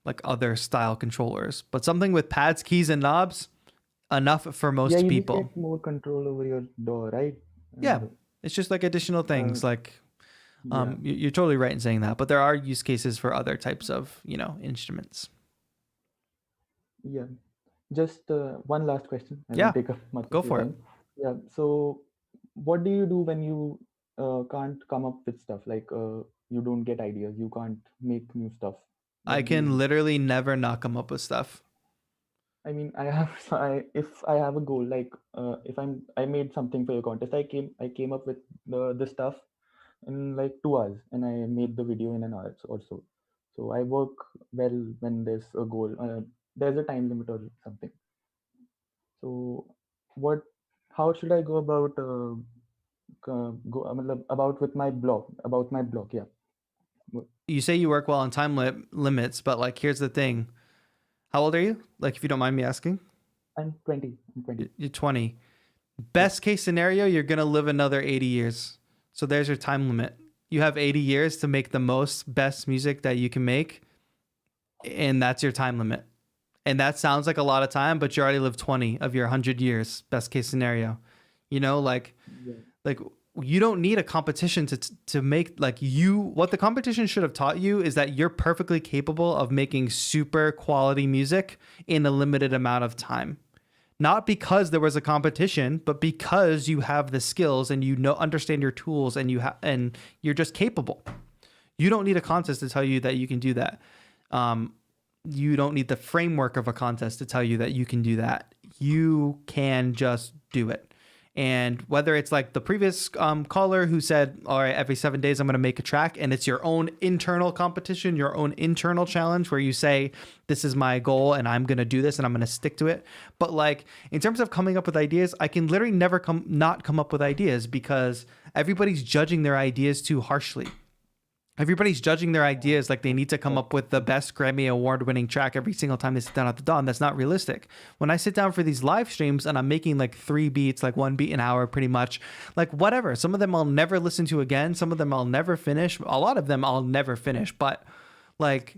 Speaker 1: like other style controllers, but something with pads, keys, and knobs, enough for most
Speaker 7: you
Speaker 1: people.
Speaker 7: get more control over your DAW, right?
Speaker 1: Yeah, it's just like additional things. You're totally right in saying that, but there are use cases for other types of instruments.
Speaker 7: Yeah, just one last question. I
Speaker 1: Yeah,
Speaker 7: won't take up much
Speaker 1: go
Speaker 7: of your
Speaker 1: for it.
Speaker 7: time. Yeah, so what do you do when you can't come up with stuff? Like you don't get ideas, you can't make new stuff.
Speaker 1: I can literally never not come up with stuff.
Speaker 7: I mean, if I have a goal, like if I made something for your contest, I came up with the stuff in like 2 hours, and I made the video in an hour also. So I work well when there's a goal. There's a time limit or something. So how should I go about with my blog? About my blog, yeah.
Speaker 1: You say you work well on time limits, but like here's the thing. How old are you? Like, if you don't mind me asking.
Speaker 7: I'm 20.
Speaker 1: You're 20. Best case scenario, you're going to live another 80 years. So there's your time limit. You have 80 years to make the best music that you can make. And that's your time limit. And that sounds like a lot of time, but you already lived 20 of your 100 years. Best case scenario. Like you don't need a competition to make what the competition should have taught you is that you're perfectly capable of making super quality music in a limited amount of time. Not because there was a competition, but because you have the skills and understand your tools and you're just capable. You don't need a contest to tell you that you can do that. You don't need the framework of a contest to tell you that you can do that. You can just do it. And whether it's like the previous caller who said, all right, every 7 days I'm going to make a track, and it's your own internal competition, your own internal challenge where you say, this is my goal and I'm going to do this and I'm going to stick to it. But like in terms of coming up with ideas, I can literally never not come up with ideas because everybody's judging their ideas too harshly. Everybody's judging their ideas like they need to come up with the best Grammy award-winning track every single time they sit down at the dawn. That's not realistic. When I sit down for these live streams and I'm making like 3 beats, like 1 beat an hour, pretty much, like whatever. Some of them I'll never listen to again. Some of them I'll never finish. A lot of them I'll never finish. But like,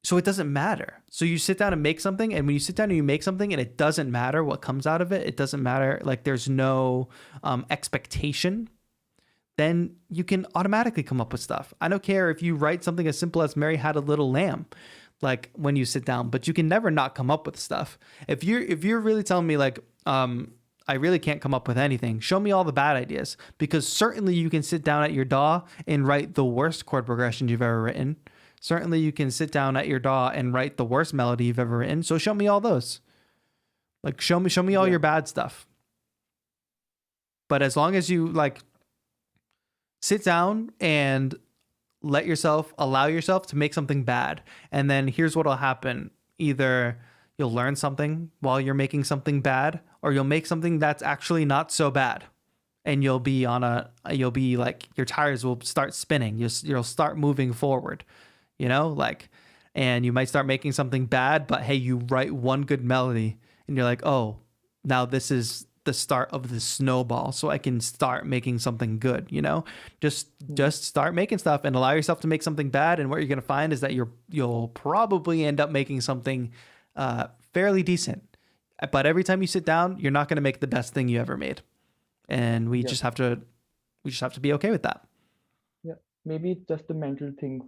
Speaker 1: so it doesn't matter. So you sit down and make something, and when you sit down and you make something and it doesn't matter what comes out of it, it doesn't matter. Like there's no expectation. Then you can automatically come up with stuff. I don't care if you write something as simple as Mary Had a Little Lamb, like when you sit down, but you can never not come up with stuff. If you're really telling me like, I really can't come up with anything, show me all the bad ideas, because certainly you can sit down at your DAW and write the worst chord progression you've ever written. Certainly you can sit down at your DAW and write the worst melody you've ever written. So show me all those. Like show me all your bad stuff. But as long as you like sit down and allow yourself to make something bad. And then here's what'll happen. Either you'll learn something while you're making something bad, or you'll make something that's actually not so bad. And you'll be like, your tires will start spinning. You'll start moving forward, and you might start making something bad, but hey, you write one good melody and you're like, oh, now this is the start of the snowball, so I can start making something good. Just start making stuff and allow yourself to make something bad, and what you're going to find is that you'll probably end up making something fairly decent. But every time you sit down, you're not going to make the best thing you ever made, and we just have to be okay with that.
Speaker 7: Yeah, maybe it's just a mental thing,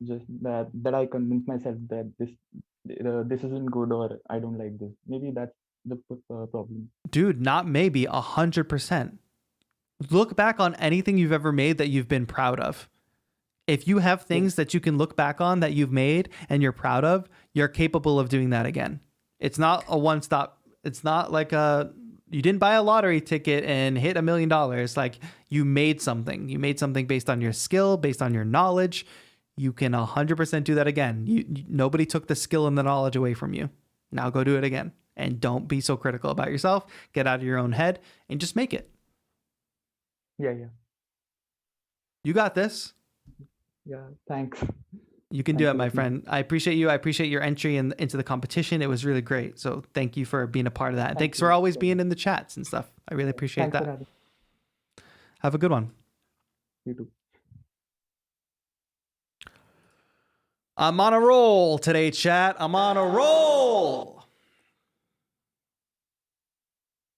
Speaker 7: just that I convince myself that this isn't good, or I don't like this. Maybe that's the problem.
Speaker 1: Dude, not maybe, 100%. look back on anything you've ever made that you've been proud of. If you have things that you can look back on that you've made and you're proud of, you're capable of doing that again. It's not a one stop. It's not like you didn't buy a lottery ticket and hit $1 million. Like, you made something. You made something based on your skill, based on your knowledge. You can 100% do that again. Nobody took the skill and the knowledge away from you. Now go do it again. And don't be so critical about yourself. Get out of your own head and just make it.
Speaker 7: Yeah.
Speaker 1: You got this.
Speaker 7: Yeah. Thanks.
Speaker 1: You can do it, my friend. I appreciate you. I appreciate your entry into the competition. It was really great. So thank you for being a part of that. And thanks for always being in the chats and stuff. I really appreciate
Speaker 7: Thanks for
Speaker 1: that.
Speaker 7: having.
Speaker 1: Have a good one.
Speaker 7: You too.
Speaker 1: I'm on a roll today, chat. I'm on a roll.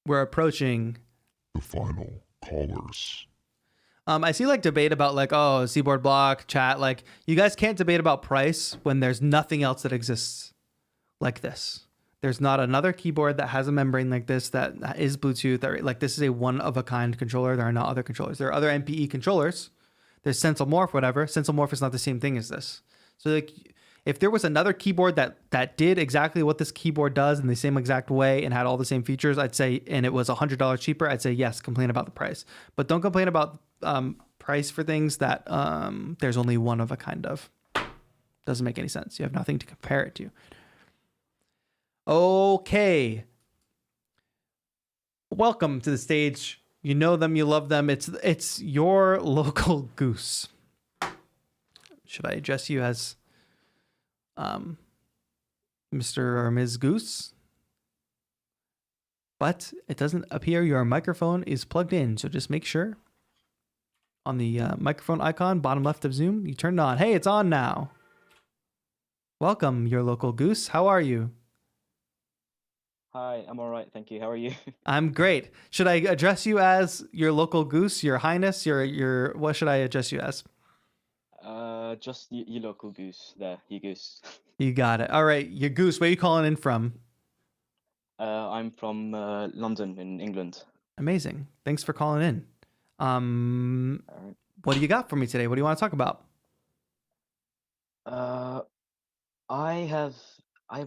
Speaker 1: We're approaching
Speaker 8: the final callers.
Speaker 1: I see like debate about like, oh, Seaboard Block, chat. Like, you guys can't debate about price when there's nothing else that exists like this. There's not another keyboard that has a membrane like this that is Bluetooth. Like, this is a one-of-a-kind controller. There are not other controllers. There are other MPE controllers. There's Sensormorph, whatever. Sensormorph is not the same thing as this. So like, if there was another keyboard that did exactly what this keyboard does in the same exact way and had all the same features, I'd say, and it was $100 cheaper, I'd say yes, complain about the price. But don't complain about price for things that there's only one of a kind of. Doesn't make any sense. You have nothing to compare it to. Okay. Welcome to the stage. You know them, you love them. It's your local goose. Should I address you as Mr. or Ms. Goose? But it doesn't appear your microphone is plugged in, so just make sure on the microphone icon, bottom left of Zoom, you turn it on. Hey, it's on now. Welcome, your local goose. How are you?
Speaker 9: Hi, I'm all right, thank you. How are you?
Speaker 1: I'm great. Should I address you as your local goose, your highness, your what should I address you as?
Speaker 9: Just your local goose there, you goose.
Speaker 1: You got it. All right, your goose. Where are you calling in from?
Speaker 9: I'm from London in England.
Speaker 1: Amazing. Thanks for calling in.
Speaker 9: All right.
Speaker 1: What do you got for me today? What do you want to talk about?
Speaker 9: I've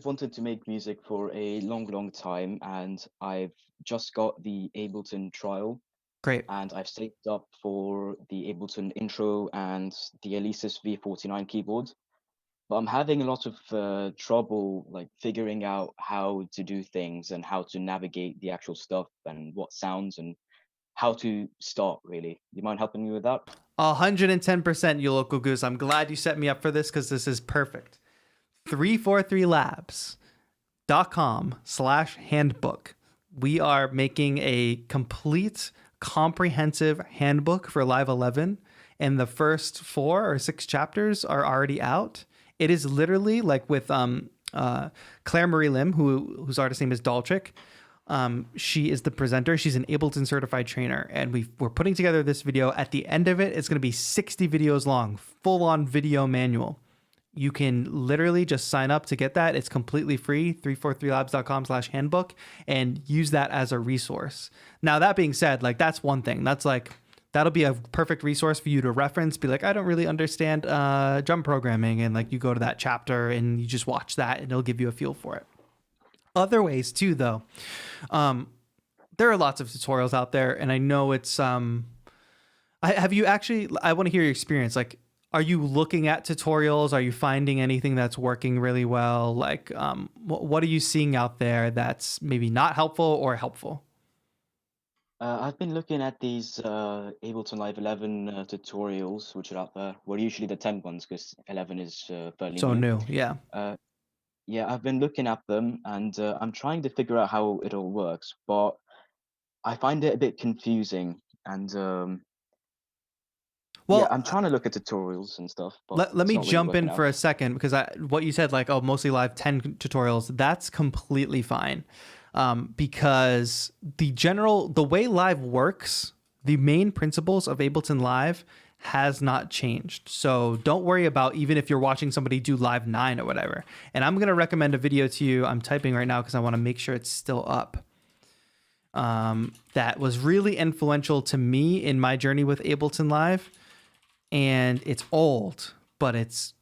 Speaker 9: wanted to make music for a long time, and I've just got the Ableton trial.
Speaker 1: Great.
Speaker 9: And I've saved up for the Ableton intro and the Alesis V49 keyboard. But I'm having a lot of trouble like figuring out how to do things and how to navigate the actual stuff and what sounds and how to start, really. Do you mind helping me with that?
Speaker 1: 110%, you local goose. I'm glad you set me up for this because this is perfect. 343labs.com/handbook. We are making a complete comprehensive handbook for Live 11, and the first 4 or 6 chapters are already out. It is literally like with Claire Marie Lim, whose artist name is Daltrick. She is the presenter. She's an Ableton certified trainer, and we're putting together this video. At the end of it, it's going to be 60 videos long, full-on video manual. You can literally just sign up to get that. It's completely free, 343labs.com/handbook, and use that as a resource. Now, that being said, like, that's one thing. That'll be a perfect resource for you to reference. Be like, I don't really understand drum programming. And like, you go to that chapter and you just watch that and it'll give you a feel for it. Other ways too, though. There are lots of tutorials out there, and I know it's, I want to hear your experience. Like, are you looking at tutorials? Are you finding anything that's working really well? Like, what are you seeing out there that's maybe not helpful or helpful?
Speaker 9: I've been looking at these Ableton Live 11 tutorials, which are out there. Well, usually the 10 ones, because 11 is fairly
Speaker 1: So new, yeah.
Speaker 9: Yeah, I've been looking at them, and I'm trying to figure out how it all works, but I find it a bit confusing. And yeah, I'm trying to look at tutorials and stuff. But
Speaker 1: let me
Speaker 9: it's not really
Speaker 1: jump in
Speaker 9: working
Speaker 1: for
Speaker 9: out.
Speaker 1: a second, because what you said, like, oh, mostly live 10 tutorials, that's completely fine. Because the way live works, the main principles of Ableton Live has not changed. So don't worry about even if you're watching somebody do Live 9 or whatever. And I'm going to recommend a video to you. I'm typing right now because I want to make sure it's still up. that was really influential to me in my journey with Ableton Live. And it's old, but it's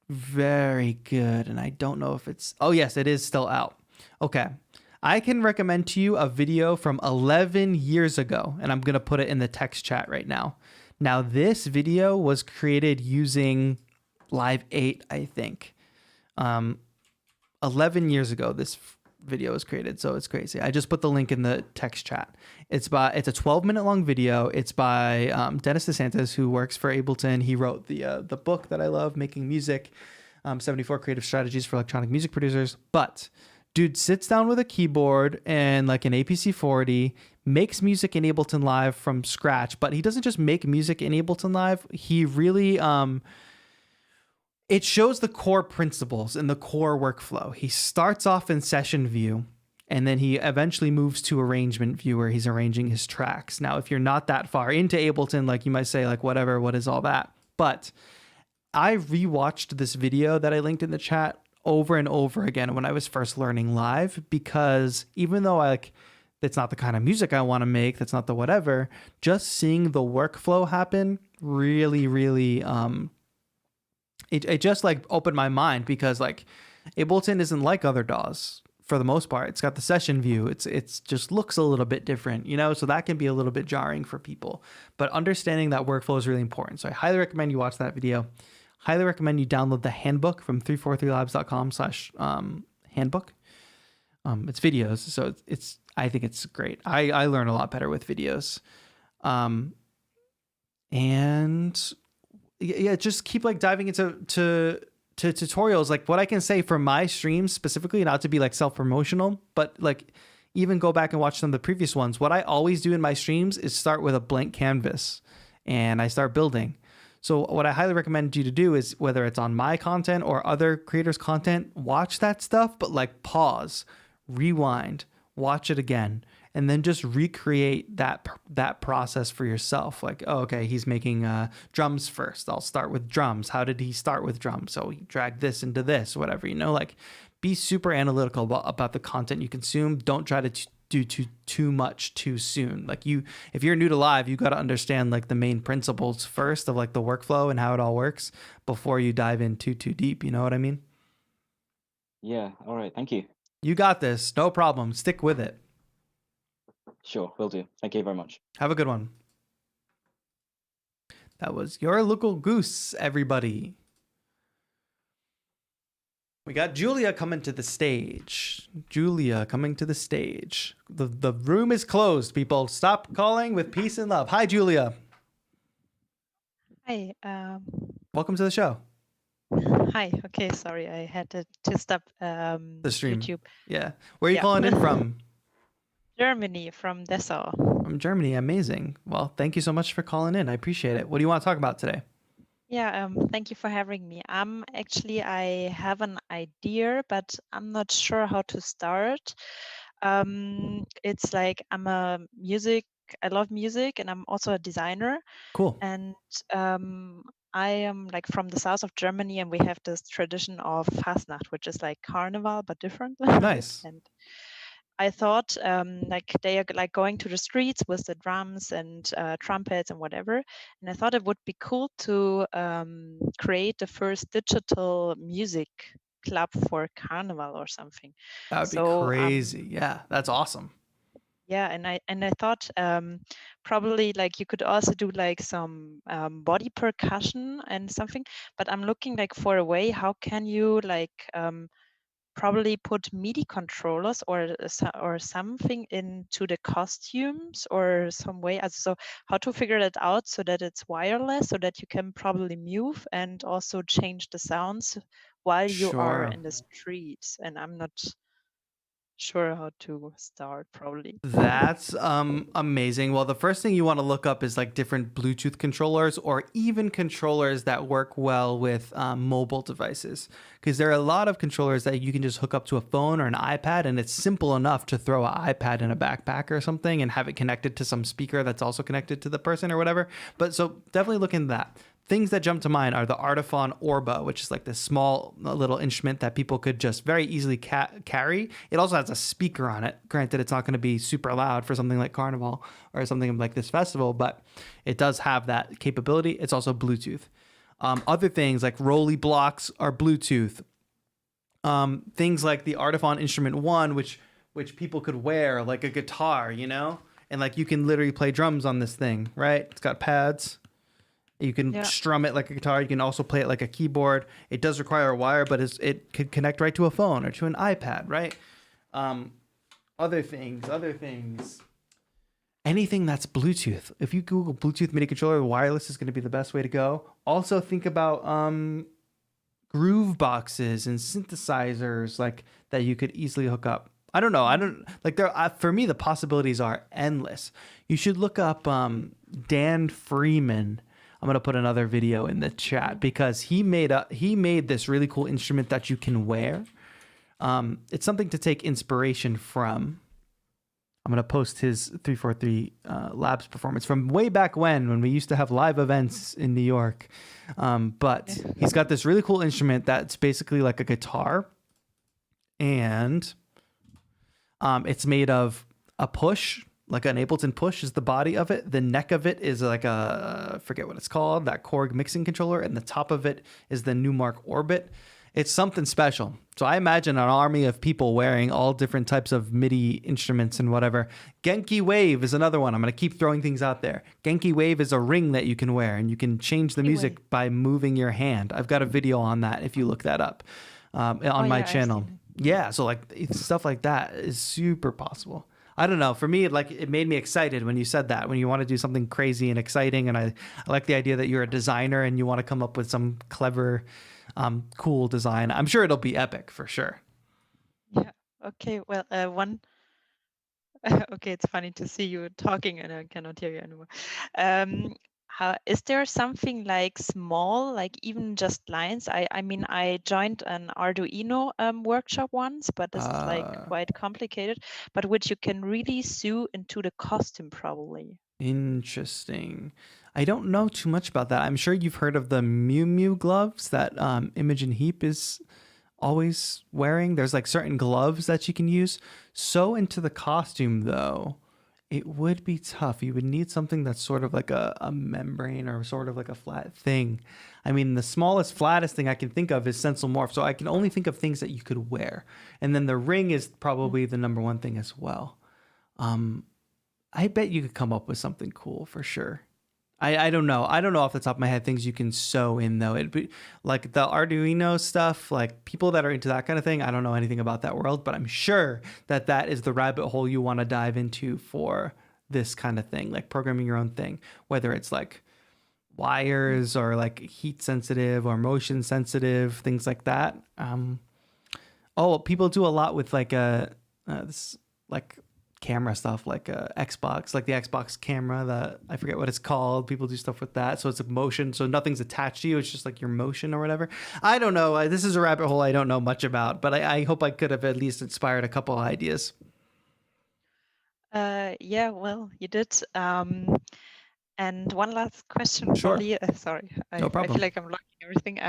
Speaker 1: very good. And I don't know if it's, oh yes, it is still out. Okay. I can recommend to you a video from 11 years ago, and I'm going to put it in the text chat right now. Now, this video was created using Live 8, I think. 11 years ago, this video was created, so it's crazy. I just put the link in the text chat. It's a 12-minute long video. It's by Dennis DeSantis, who works for Ableton. He wrote the book that I love, Making Music, 74 Creative Strategies for Electronic Music Producers. But dude sits down with a keyboard and like an APC-40, makes music in Ableton Live from scratch. But he doesn't just make music in Ableton Live. He really it shows the core principles and the core workflow. He starts off in session view, and then he eventually moves to arrangement view where he's arranging his tracks. Now, if you're not that far into Ableton, like you might say, like, whatever, what is all that? But I rewatched this video that I linked in the chat over and over again when I was first learning live, because even though it's not the kind of music I want to make, that's not the whatever, just seeing the workflow happen really, really, it just like opened my mind, because like Ableton isn't like other DAWs for the most part. It's got the session view. It's just looks a little bit different, you know, so that can be a little bit jarring for people. But understanding that workflow is really important. So I highly recommend you watch that video. Highly recommend you download the handbook from 343labs.com/handbook. It's videos, so I think it's great. I learn a lot better with videos. And yeah, just keep like diving into tutorials. Like what I can say for my streams specifically, not to be like self-promotional, but like even go back and watch some of the previous ones. What I always do in my streams is start with a blank canvas and I start building. So what I highly recommend you to do is, whether it's on my content or other creators' content, watch that stuff, but like pause, rewind, watch it again, and then just recreate that process for yourself. Like, oh, okay, he's making drums first. I'll start with drums. How did he start with drums? So he dragged this into this, whatever, you know, like be super analytical about the content you consume. Don't try to do too much too soon. Like if you're new to live, you got to understand like the main principles first of like the workflow and how it all works before you dive in too deep. You know what I mean?
Speaker 9: Yeah. All right. Thank you.
Speaker 1: You got this. No problem. Stick with it.
Speaker 9: Sure, will do. Thank you very much.
Speaker 1: Have a good one. That was your local goose, everybody. We got Julia coming to the stage. Julia coming to the stage. The room is closed, people. Stop calling with peace and love. Hi, Julia.
Speaker 10: Hi.
Speaker 1: Welcome to the show.
Speaker 10: Hi. Okay, sorry, I had to stop
Speaker 1: The stream.
Speaker 10: YouTube.
Speaker 1: Yeah. Where are you calling in from?
Speaker 10: Germany, from Dessau.
Speaker 1: From Germany. Amazing. Well, thank you so much for calling in. I appreciate it. What do you want to talk about today?
Speaker 10: Yeah, thank you for having me. Actually, I have an idea, but I'm not sure how to start. It's like I love music, and I'm also a designer.
Speaker 1: Cool.
Speaker 10: And I am like from the south of Germany, and we have this tradition of Fastnacht, which is like carnival but different.
Speaker 1: Nice.
Speaker 10: And I thought like they are like going to the streets with the drums and trumpets and whatever. And I thought it would be cool to create the first digital music club for carnival or something.
Speaker 1: That would be crazy. Yeah, that's awesome.
Speaker 10: Yeah, and I thought probably like you could also do like some body percussion and something. But I'm looking like for a way, how can you like probably put MIDI controllers or something into the costumes or some way. So how to figure that out so that it's wireless, so that you can probably move and also change the sounds while you are in the streets. And I'm not sure how to start probably.
Speaker 1: That's amazing. Well, the first thing you want to look up is like different Bluetooth controllers or even controllers that work well with mobile devices, because there are a lot of controllers that you can just hook up to a phone or an iPad, and it's simple enough to throw an iPad in a backpack or something and have it connected to some speaker that's also connected to the person or whatever. But so definitely look into that. things that jump to mind are the Artiphon Orba, which is like this small little instrument that people could just very easily carry. It also has a speaker on it. Granted, it's not going to be super loud for something like Carnival or something like this festival, but it does have that capability. It's also Bluetooth. Other things like Rolly blocks are Bluetooth. Things like the Artiphon Instrument 1, which people could wear like a guitar, you know? And like you can literally play drums on this thing, right? It's got pads. You can strum it like a guitar. You can also play it like a keyboard. It does require a wire, but it could connect right to a phone or to an iPad, right? Other things. Anything that's Bluetooth. If you Google Bluetooth MIDI controller, wireless is going to be the best way to go. Also think about groove boxes and synthesizers like that you could easily hook up. I don't know. For me, the possibilities are endless. You should look up Dan Freeman. I'm going to put another video in the chat because he made this really cool instrument that you can wear. It's something to take inspiration from. I'm going to post his 343 Labs performance from way back when we used to have live events in New York. But he's got this really cool instrument that's basically like a guitar. And it's made of a push. Like an Ableton push is the body of it. The neck of it is like I forget what it's called, that Korg mixing controller. And the top of it is the Numark Orbit. It's something special. So I imagine an army of people wearing all different types of MIDI instruments and whatever. Genki Wave is another one. I'm going to keep throwing things out there. Genki Wave is a ring that you can wear, and you can change the music by moving your hand. I've got a video on that if you look that up on my channel. Yeah, so like stuff like that is super possible. I don't know. For me, it made me excited when you said that, when you want to do something crazy and exciting. And I like the idea that you're a designer and you want to come up with some clever, cool design. I'm sure it'll be epic for sure.
Speaker 10: Yeah. Okay. Well, okay, it's funny to see you talking and I cannot hear you anymore. Is there something like small, like even just lines? I mean, I joined an Arduino workshop once, but this is like quite complicated, but which you can really sew into the costume probably.
Speaker 1: Interesting. I don't know too much about that. I'm sure you've heard of the Mew Mew gloves that Imogen Heap is always wearing. There's like certain gloves that you can use. Sew into the costume though, it would be tough. You would need something that's sort of like a membrane or sort of like a flat thing. I mean, the smallest, flattest thing I can think of is Stencil Morph. So I can only think of things that you could wear. And then the ring is probably the number one thing as well. I bet you could come up with something cool for sure. I don't know. I don't know off the top of my head things you can sew in though. It'd be like the Arduino stuff, like people that are into that kind of thing. I don't know anything about that world, but I'm sure that that is the rabbit hole you want to dive into for this kind of thing, like programming your own thing, whether it's like wires or like heat sensitive or motion sensitive, things like that. People do a lot with like this like camera stuff, like Xbox, like the Xbox camera that I forget what it's called. People do stuff with that. So it's a motion. So nothing's attached to you. It's just like your motion or whatever. I don't know. This is a rabbit hole I don't know much about, but I hope I could have at least inspired a couple of ideas.
Speaker 10: Yeah, well, you did. And one last question.
Speaker 1: Sure.
Speaker 10: Probably, sorry,
Speaker 1: No problem.
Speaker 10: I feel like I'm blocking everything.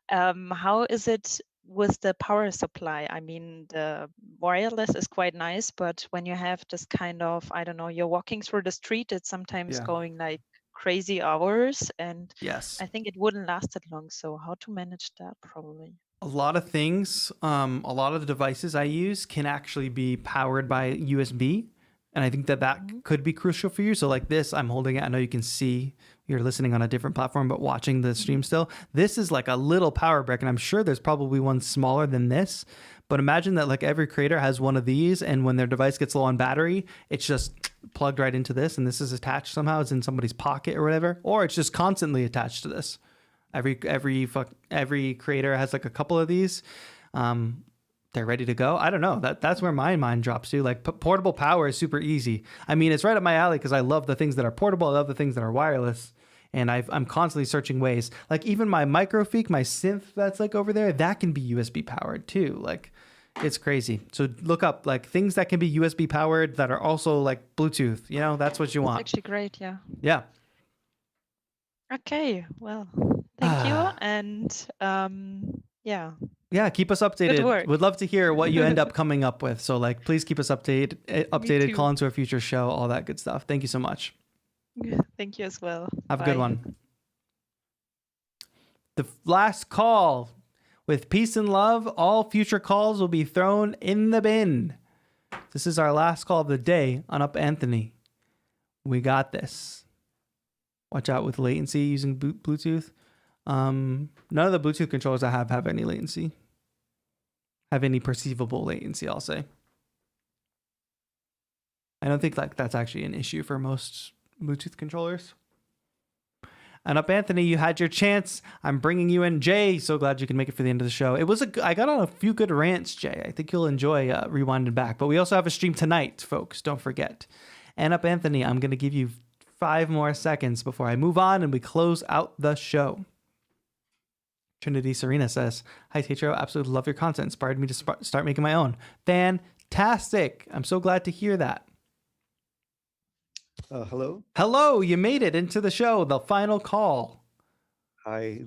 Speaker 10: How is it with the power supply? I mean, the wireless is quite nice, but when you have this kind of, I don't know, you're walking through the street, it's sometimes going like crazy hours, and
Speaker 1: yes,
Speaker 10: I think it wouldn't last that long. So how to manage that probably?
Speaker 1: A lot of things, a lot of the devices I use can actually be powered by USB. And I think that could be crucial for you. So like this, I'm holding it. I know you can see you're listening on a different platform, but watching the stream still, this is like a little power brick. And I'm sure there's probably one smaller than this, but imagine that like every creator has one of these. And when their device gets low on battery, it's just plugged right into this. And this is attached somehow. It's in somebody's pocket or whatever, or it's just constantly attached to this. Every creator has like a couple of these. They're ready to go. I don't know. That's where my mind drops to. Like portable power is super easy. I mean, it's right up my alley because I love the things that are portable. I love the things that are wireless. And I'm constantly searching ways. Like even my Microfique, my synth that's like over there, that can be USB powered too. Like it's crazy. So look up like things that can be USB powered that are also like Bluetooth. You know, that's what you want.
Speaker 10: That's actually great. Yeah.
Speaker 1: Yeah.
Speaker 10: Okay, well, thank you. And yeah,
Speaker 1: Yeah, keep us
Speaker 10: good
Speaker 1: updated.
Speaker 10: work.
Speaker 1: Would love to hear what you end up coming up with. So like, please keep us updated,
Speaker 10: too.
Speaker 1: call into a future show, all that good stuff. Thank you so much.
Speaker 10: Thank you as well.
Speaker 1: Have a good
Speaker 10: Bye.
Speaker 1: one. The last call. With peace and love, all future calls will be thrown in the bin. This is our last call of the day on Up Anthony. We got this. Watch out with latency using Bluetooth. None of the Bluetooth controllers I have any latency. Have any perceivable latency, I'll say. I don't think like that's actually an issue for most Bluetooth controllers. And Up Anthony, you had your chance. I'm bringing you in, Jay. So glad you can make it for the end of the show. I got on a few good rants, Jay. I think you'll enjoy rewinding back. But we also have a stream tonight, folks. Don't forget. And Up Anthony, I'm going to give you 5 more seconds before I move on and we close out the show. Trinity Serena says, "Hi, Tatro. Absolutely love your content. Inspired me to start making my own." Fantastic. I'm so glad to hear that.
Speaker 11: Hello.
Speaker 1: Hello. You made it into the show. The final call.
Speaker 11: Hi.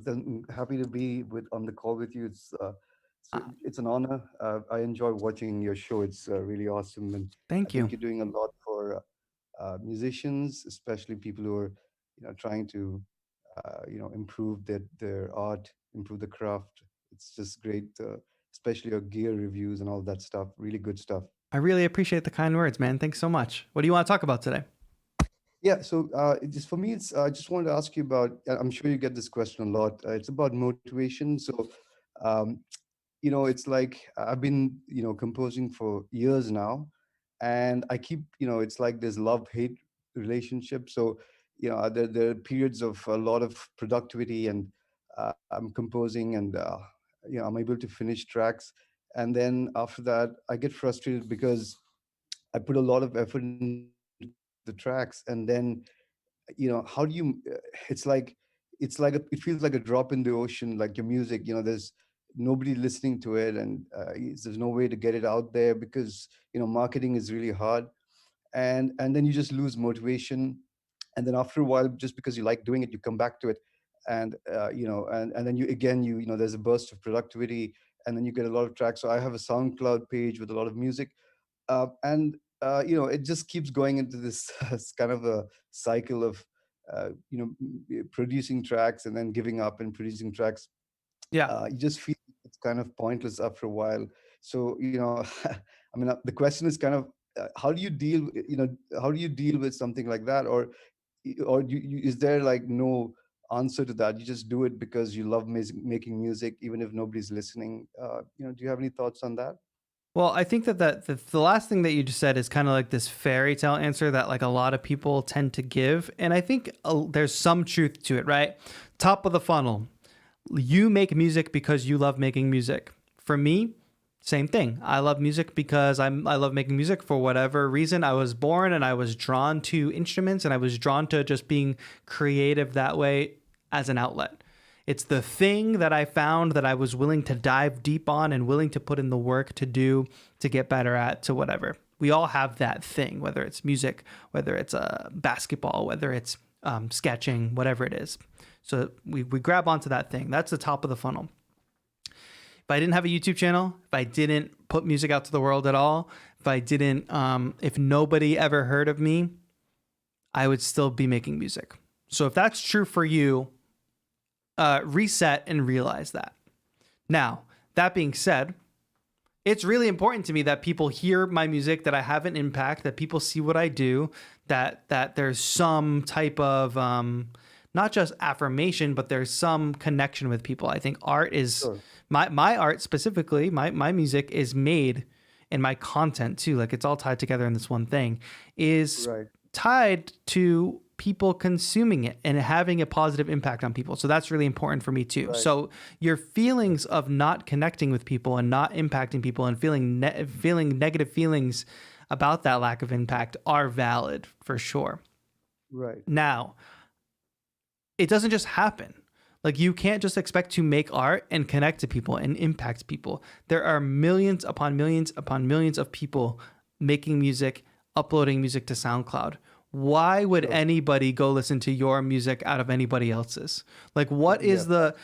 Speaker 11: Happy to be on the call with you. It's an honor. I enjoy watching your show. It's really awesome, and
Speaker 1: Thank you.
Speaker 11: I think you're doing a lot for musicians, especially people who are, trying to, improve their art, improve the craft. It's just great, especially your gear reviews and all that stuff. Really good stuff.
Speaker 1: I really appreciate the kind words, man. Thanks so much. What do you want to talk about today?
Speaker 11: Yeah, so just for me, I just wanted to ask you about. I'm sure you get this question a lot. It's about motivation. So, um, it's like I've been, composing for years now, and I keep, it's like this love-hate relationship. So, there are periods of a lot of productivity, and I'm composing, and I'm able to finish tracks, and then after that, I get frustrated because I put a lot of effort into the tracks, and then how do you it feels like a drop in the ocean, like your music, there's nobody listening to it, and there's no way to get it out there because marketing is really hard, and then you just lose motivation, and then after a while, just because you like doing it, you come back to it, and and then there's a burst of productivity, and then you get a lot of tracks. So I have a SoundCloud page with a lot of music, and it just keeps going into this kind of a cycle of producing tracks and then giving up and producing tracks.
Speaker 1: Yeah.
Speaker 11: You just feel it's kind of pointless after a while. So I mean, the question is kind of how do you deal how do you deal with something like that, or is there like no answer to that? You just do it because you love making music even if nobody's listening. Do you have any thoughts on that?
Speaker 1: Well, I think that the last thing that you just said is kind of like this fairy tale answer that like a lot of people tend to give. And I think there's some truth to it, right? Top of the funnel. You make music because you love making music. For me, same thing. I love music because I love making music for whatever reason. I was born and I was drawn to instruments, and I was drawn to just being creative that way as an outlet. It's the thing that I found that I was willing to dive deep on and willing to put in the work to do, to get better at, to whatever. We all have that thing, whether it's music, whether it's basketball, whether it's sketching, whatever it is. So we grab onto that thing. That's the top of the funnel. If I didn't have a YouTube channel, if I didn't put music out to the world at all, if nobody ever heard of me, I would still be making music. So if that's true for you, reset and realize that. Now, that being said, it's really important to me that people hear my music, that I have an impact, that people see what I do, that there's some type of not just affirmation, but there's some connection with people. I think art is
Speaker 11: Sure.
Speaker 1: my art specifically, my music is made, and my content too, like it's all tied together in this one thing, is
Speaker 11: Right.
Speaker 1: tied to people consuming it and having a positive impact on people. So that's really important for me too.
Speaker 11: Right.
Speaker 1: So your feelings of not connecting with people and not impacting people and feeling negative feelings about that lack of impact are valid for sure.
Speaker 11: Right.
Speaker 1: Now, it doesn't just happen. Like you can't just expect to make art and connect to people and impact people. There are millions upon millions upon millions of people making music, uploading music to SoundCloud. why would
Speaker 11: Sure.
Speaker 1: anybody go listen to your music out of anybody else's? Like, what is the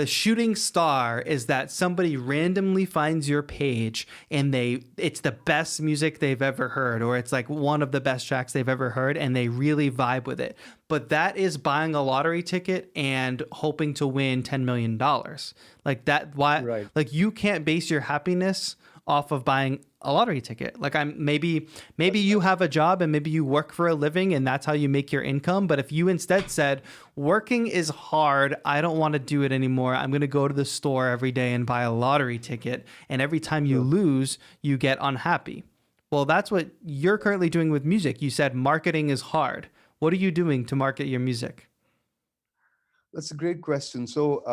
Speaker 1: shooting star is that somebody randomly finds your page and it's the best music they've ever heard, or it's like one of the best tracks they've ever heard, and they really vibe with it. But that is buying a lottery ticket and hoping to win $10 million. Like that, why?
Speaker 11: Right.
Speaker 1: Like, you can't base your happiness off of buying a lottery ticket. Like, maybe you have a job and maybe you work for a living and that's how you make your income. But if you instead said, working is hard, I don't want to do it anymore, I'm going to go to the store every day and buy a lottery ticket, and every time you lose, you get unhappy. Well, that's what you're currently doing with music. You said marketing is hard. What are you doing to market your music?
Speaker 11: That's a great question. So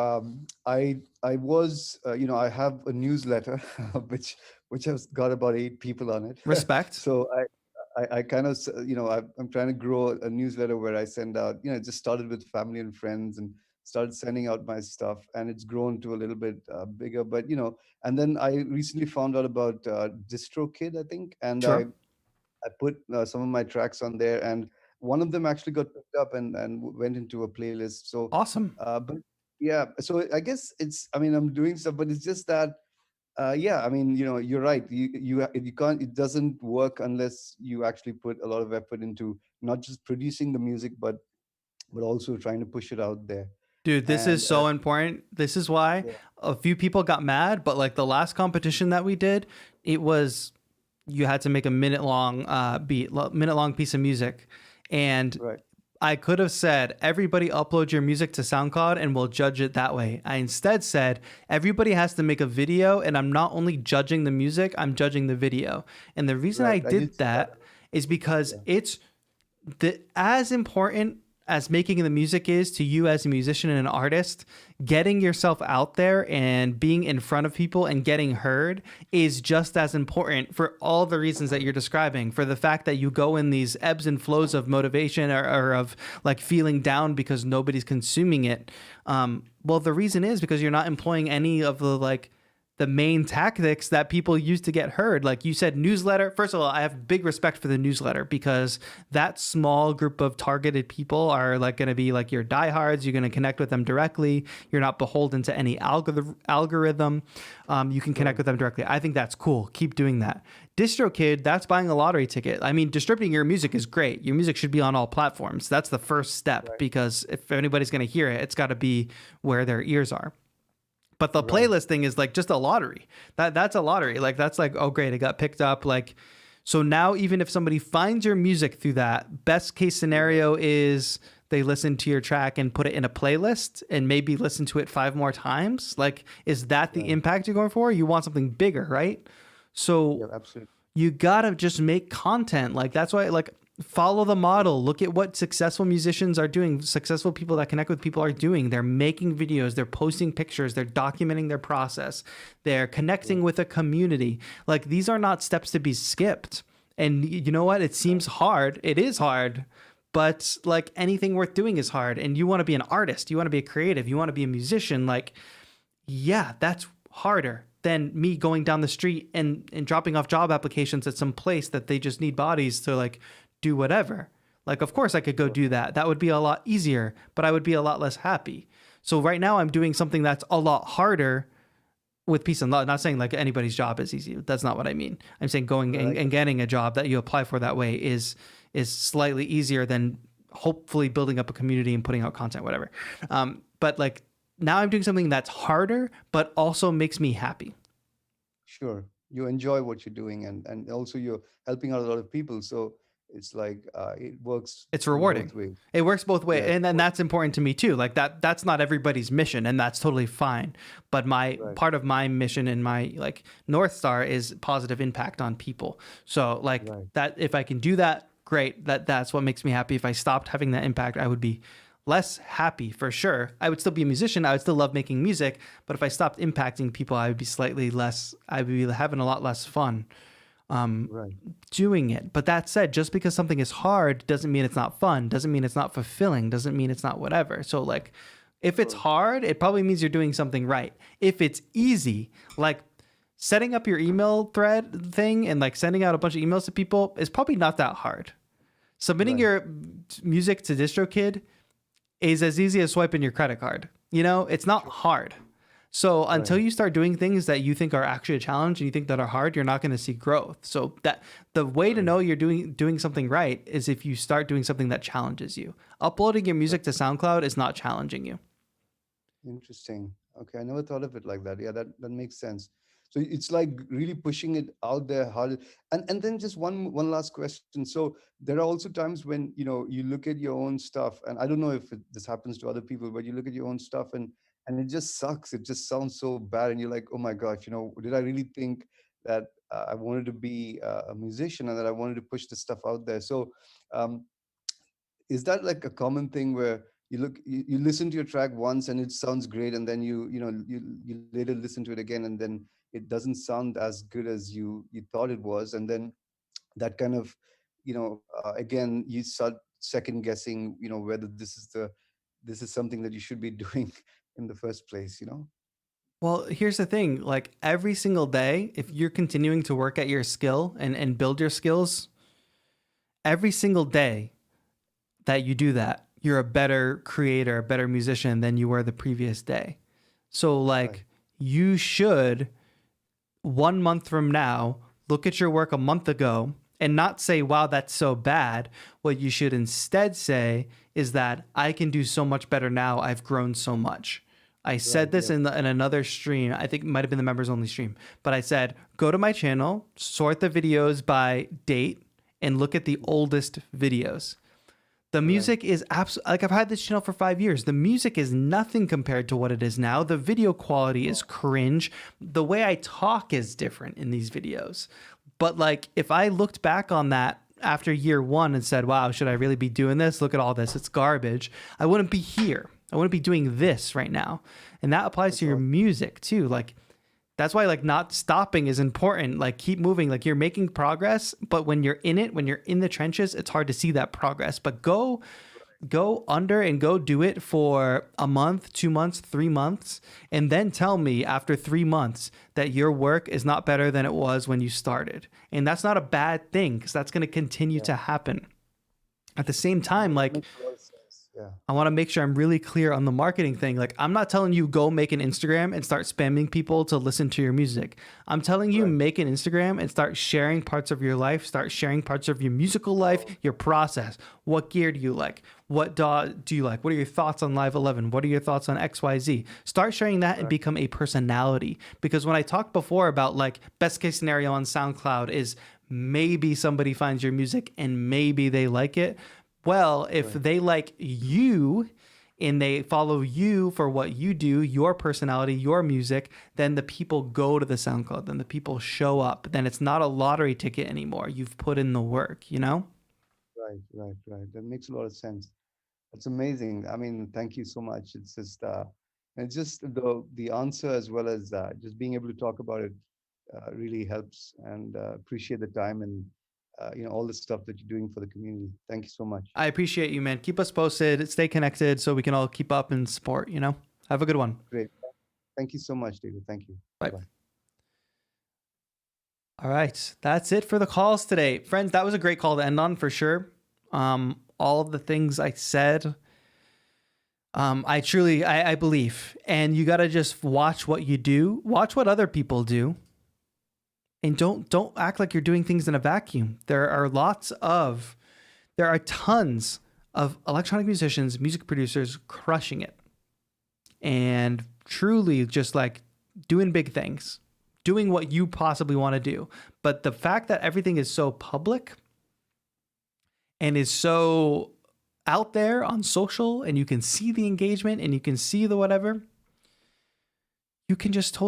Speaker 11: I was I have a newsletter which has got about 8 people on it.
Speaker 1: Respect.
Speaker 11: So I kind of I'm trying to grow a newsletter where I send out, it just started with family and friends and started sending out my stuff, and it's grown to a little bit bigger. But and then I recently found out about DistroKid, I think, and
Speaker 1: Sure.
Speaker 11: I put some of my tracks on there, and one of them actually got picked up and went into a playlist. So
Speaker 1: Awesome.
Speaker 11: but yeah, so I guess I'm doing stuff, but it's just that you're right. You can't. It doesn't work unless you actually put a lot of effort into not just producing the music, but also trying to push it out there.
Speaker 1: Dude, this is so important. This is why a few people got mad, but like the last competition that we did, it was, you had to make a minute long piece of music. And I could have said, everybody upload your music to SoundCloud and we'll judge it that way. I instead said, everybody has to make a video, and I'm not only judging the music, I'm judging the video. And the reason I did that is because it's as important as making the music is to you as a musician and an artist. Getting yourself out there and being in front of people and getting heard is just as important, for all the reasons that you're describing, for the fact that you go in these ebbs and flows of motivation or of like feeling down because nobody's consuming it. Well, the reason is because you're not employing any of the main tactics that people use to get heard. Like you said, newsletter. First of all, I have big respect for the newsletter, because that small group of targeted people are like going to be like your diehards. You're going to connect with them directly. You're not beholden to any algorithm. You can connect with them directly. I think that's cool. Keep doing that. DistroKid, that's buying a lottery ticket. I mean, distributing your music is great. Your music should be on all platforms. That's the first step, because if anybody's going to hear it, it's got to be where their ears are. But the playlist thing is like just a lottery. That's a lottery. Like, that's like, oh great, it got picked up. Like, so now even if somebody finds your music through that, best case scenario is they listen to your track and put it in a playlist and maybe listen to it 5 more times. Like, is that the impact you're going for? You want something bigger, right? So
Speaker 11: absolutely.
Speaker 1: You gotta just make content. Like, that's why, like, follow the model. Look at what successful musicians are doing. Successful people that connect with people are doing. They're making videos, they're posting pictures, they're documenting their process, they're connecting with a community. Like, these are not steps to be skipped. And you know what? It seems hard. It is hard, but like anything worth doing is hard. And you want to be an artist, you want to be a creative, you want to be a musician. Like, yeah, that's harder than me going down the street and dropping off job applications at some place that they just need bodies to like do whatever. Like, of course I could go do that. That would be a lot easier, but I would be a lot less happy. So right now I'm doing something that's a lot harder with peace and love. Not saying like anybody's job is easy. That's not what I mean. I'm saying going and getting a job that you apply for that way is slightly easier than hopefully building up a community and putting out content, whatever. But like now I'm doing something that's harder, but also makes me happy.
Speaker 11: Sure. You enjoy what you're doing, and also you're helping out a lot of people. So it's like it works.
Speaker 1: It's rewarding.
Speaker 11: Both ways.
Speaker 1: It works both ways.
Speaker 11: Yeah.
Speaker 1: And then that's important to me too. Like that's not everybody's mission, and that's totally fine. But my part of my mission and my like North Star is positive impact on people. So like that, if I can do that, great. That's what makes me happy. If I stopped having that impact, I would be less happy for sure. I would still be a musician. I would still love making music. But if I stopped impacting people, I would be slightly less, I would be having a lot less fun doing it. But that said, just because something is hard doesn't mean it's not fun, doesn't mean it's not fulfilling, doesn't mean it's not whatever. So like if it's hard, it probably means you're doing something right. If it's easy, like setting up your email thread thing and like sending out a bunch of emails to people is probably not that hard. Submitting
Speaker 11: Right.
Speaker 1: your music to DistroKid is as easy as swiping your credit card. You know, it's not hard. So until
Speaker 11: Right.
Speaker 1: you start doing things that you think are actually a challenge and you think that are hard, you're not going to see growth. So that the way to know you're doing something right is if you start doing something that challenges you. Uploading your music to SoundCloud is not challenging you.
Speaker 11: Interesting. Okay, I never thought of it like that. Yeah, that makes sense. So it's like really pushing it out there hard. And then just one last question. So there are also times when you look at your own stuff, and I don't know if this happens to other people, but you look at your own stuff and it just sucks. It just sounds so bad, and you're like, oh my gosh, did I really think that I wanted to be a musician and that I wanted to push this stuff out there? So um, is that like a common thing where you listen to your track once and it sounds great, and then you later listen to it again and then it doesn't sound as good as you thought it was, and then that kind of again you start second guessing whether this is something that you should be doing in the first place.
Speaker 1: Well, here's the thing, like every single day, if you're continuing to work at your skill and build your skills, every single day that you do that, you're a better creator, a better musician than you were the previous day. So like
Speaker 11: Right.
Speaker 1: you should 1 month from now look at your work a month ago and not say, wow, that's so bad. What you should instead say is that I can do so much better now. I've grown so much. I said
Speaker 11: Right,
Speaker 1: this
Speaker 11: yeah.
Speaker 1: in another stream. I think it might have been the members only stream, but I said, go to my channel, sort the videos by date and look at the oldest videos. The music is absolutely, like I've had this channel for 5 years. The music is nothing compared to what it is now. The video quality is cringe. The way I talk is different in these videos. But like, if I looked back on that after year one and said, wow, should I really be doing this? Look at all this. It's garbage. I wouldn't be here. I wouldn't be doing this right now. And that applies to your music too. Like, that's why like not stopping is important. Like keep moving, like you're making progress, but when you're in it, when you're in the trenches, it's hard to see that progress. But go under and go do it for a month, 2 months, 3 months, and then tell me after 3 months that your work is not better than it was when you started. And that's not a bad thing because that's going to continue to happen. At the same time, like
Speaker 11: Makes a lot of sense. Yeah.
Speaker 1: I want to make sure I'm really clear on the marketing thing. Like, I'm not telling you go make an Instagram and start spamming people to listen to your music. I'm telling you make an Instagram and start sharing parts of your life, start sharing parts of your musical life, your process. What gear do you like? What DAW do you like? What are your thoughts on Live 11? What are your thoughts on XYZ? Start sharing that and become a personality. Because when I talked before about like best case scenario on SoundCloud is maybe somebody finds your music and maybe they like it. Well, if they like you and they follow you for what you do, your personality, your music, then the people go to the SoundCloud, then the people show up. Then it's not a lottery ticket anymore. You've put in the work, you know?
Speaker 11: Right. That makes a lot of sense. That's amazing. I mean, thank you so much. It's just the answer as well as just being able to talk about it really helps, and appreciate the time and all the stuff that you're doing for the community. Thank you so much.
Speaker 1: I appreciate you, man. Keep us posted, stay connected so we can all keep up and support, you know? Have a good one.
Speaker 11: Great. Thank you so much, David. Thank you.
Speaker 1: Bye.
Speaker 11: Bye-bye.
Speaker 1: All right, that's it for the calls today. Friends, that was a great call to end on for sure. All of the things I said, I believe. And you got to just watch what you do, watch what other people do. And don't act like you're doing things in a vacuum. There are tons of electronic musicians, music producers crushing it. And truly just like doing big things, doing what you possibly want to do. But the fact that everything is so public and is so out there on social and you can see the engagement and you can see the whatever, you can just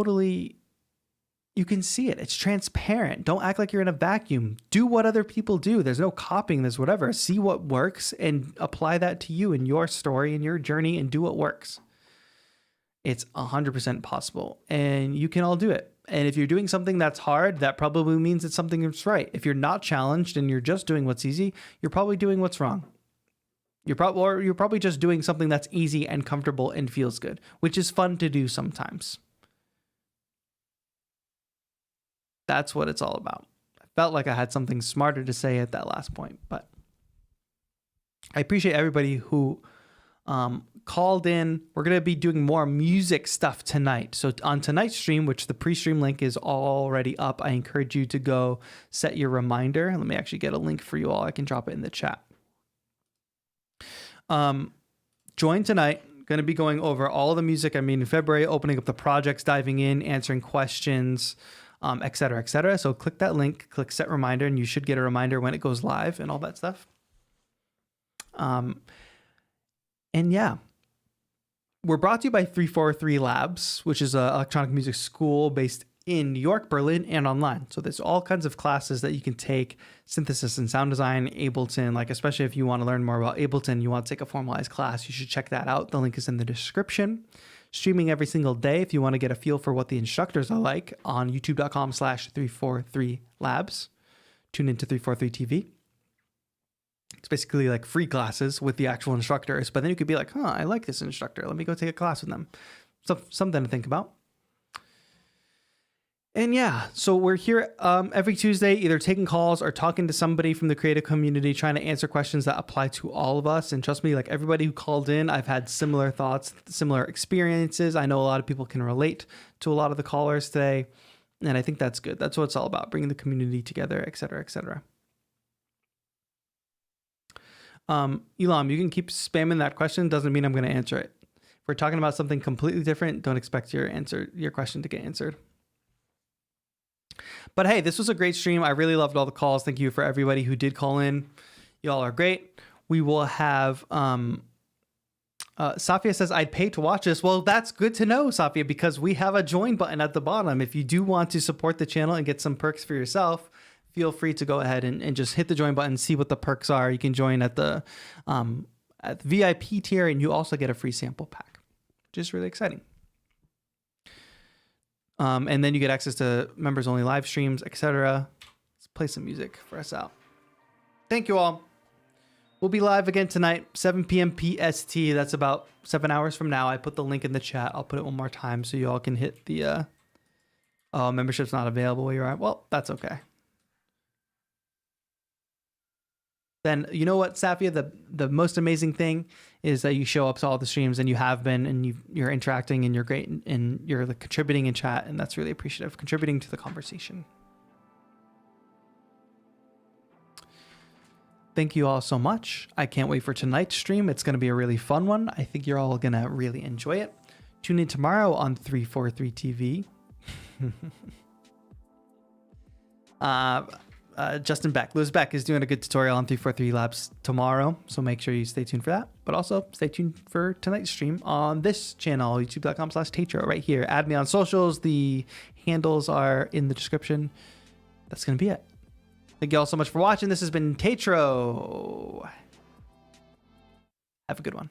Speaker 1: you can see it. It's transparent. Don't act like you're in a vacuum. Do what other people do. There's no copying this, whatever. See what works and apply that to you and your story and your journey and do what works. It's 100% possible and you can all do it. And if you're doing something that's hard, that probably means it's something that's right. If you're not challenged and you're just doing what's easy, you're probably doing what's wrong. You're probably just doing something that's easy and comfortable and feels good, which is fun to do sometimes. That's what it's all about. I felt like I had something smarter to say at that last point, but I appreciate everybody who called in. We're going to be doing more music stuff tonight. So on tonight's stream, which the pre-stream link is already up, I encourage you to go set your reminder. Let me actually get a link for you all. I can drop it in the chat. Join tonight. Going to be going over all the music. I mean, in February, opening up the projects, diving in, answering questions, et cetera, et cetera. So click that link, click set reminder, and you should get a reminder when it goes live and all that stuff. And yeah, we're brought to you by 343 Labs, which is an electronic music school based in New York, Berlin, and online. So there's all kinds of classes that you can take: synthesis and sound design, Ableton. Like, especially if you want to learn more about Ableton, you want to take a formalized class, you should check that out. The link is in the description. Streaming every single day if you want to get a feel for what the instructors are like on youtube.com/343labs. Tune into 343 TV. It's basically like free classes with the actual instructors, but then you could be like, I like this instructor. Let me go take a class with them. So something to think about. And yeah, so we're here every Tuesday, either taking calls or talking to somebody from the creative community, trying to answer questions that apply to all of us. And trust me, like everybody who called in, I've had similar thoughts, similar experiences. I know a lot of people can relate to a lot of the callers today. And I think that's good. That's what it's all about, bringing the community together, et cetera, et cetera. Elam, you can keep spamming that question. Doesn't mean I'm going to answer it. If we're talking about something completely different, don't expect your question to get answered. But hey, this was a great stream. I really loved all the calls. Thank you for everybody who did call in. Y'all are great. We will have Safia says, I'd pay to watch this. Well, that's good to know, Safia, because we have a join button at the bottom. If you do want to support the channel and get some perks for yourself, feel free to go ahead and just hit the join button, see what the perks are. You can join at the VIP tier, and you also get a free sample pack, which is really exciting. And then you get access to members only live streams, etc. Let's play some music for us out. Thank you all. We'll be live again tonight, 7 p.m. PST. That's about 7 hours from now. I put the link in the chat. I'll put it one more time so you all can hit the membership's not available where you're at. Well, that's okay. Then you know what, Safia, the most amazing thing is that you show up to all the streams, and you have been, and you're interacting, and you're great, and you're like contributing in chat, and that's really appreciative, contributing to the conversation. Thank you all so much. I can't wait for tonight's stream. It's going to be a really fun one. I think you're all going to really enjoy it. Tune in tomorrow on 343 TV. Justin Beck, Liz Beck is doing a good tutorial on 343 Labs tomorrow, so make sure you stay tuned for that. But also stay tuned for tonight's stream on this channel, youtube.com/TAETRO, right here. Add me on socials. The handles are in the description. That's going to be it. Thank you all so much for watching. This has been TAETRO. Have a good one.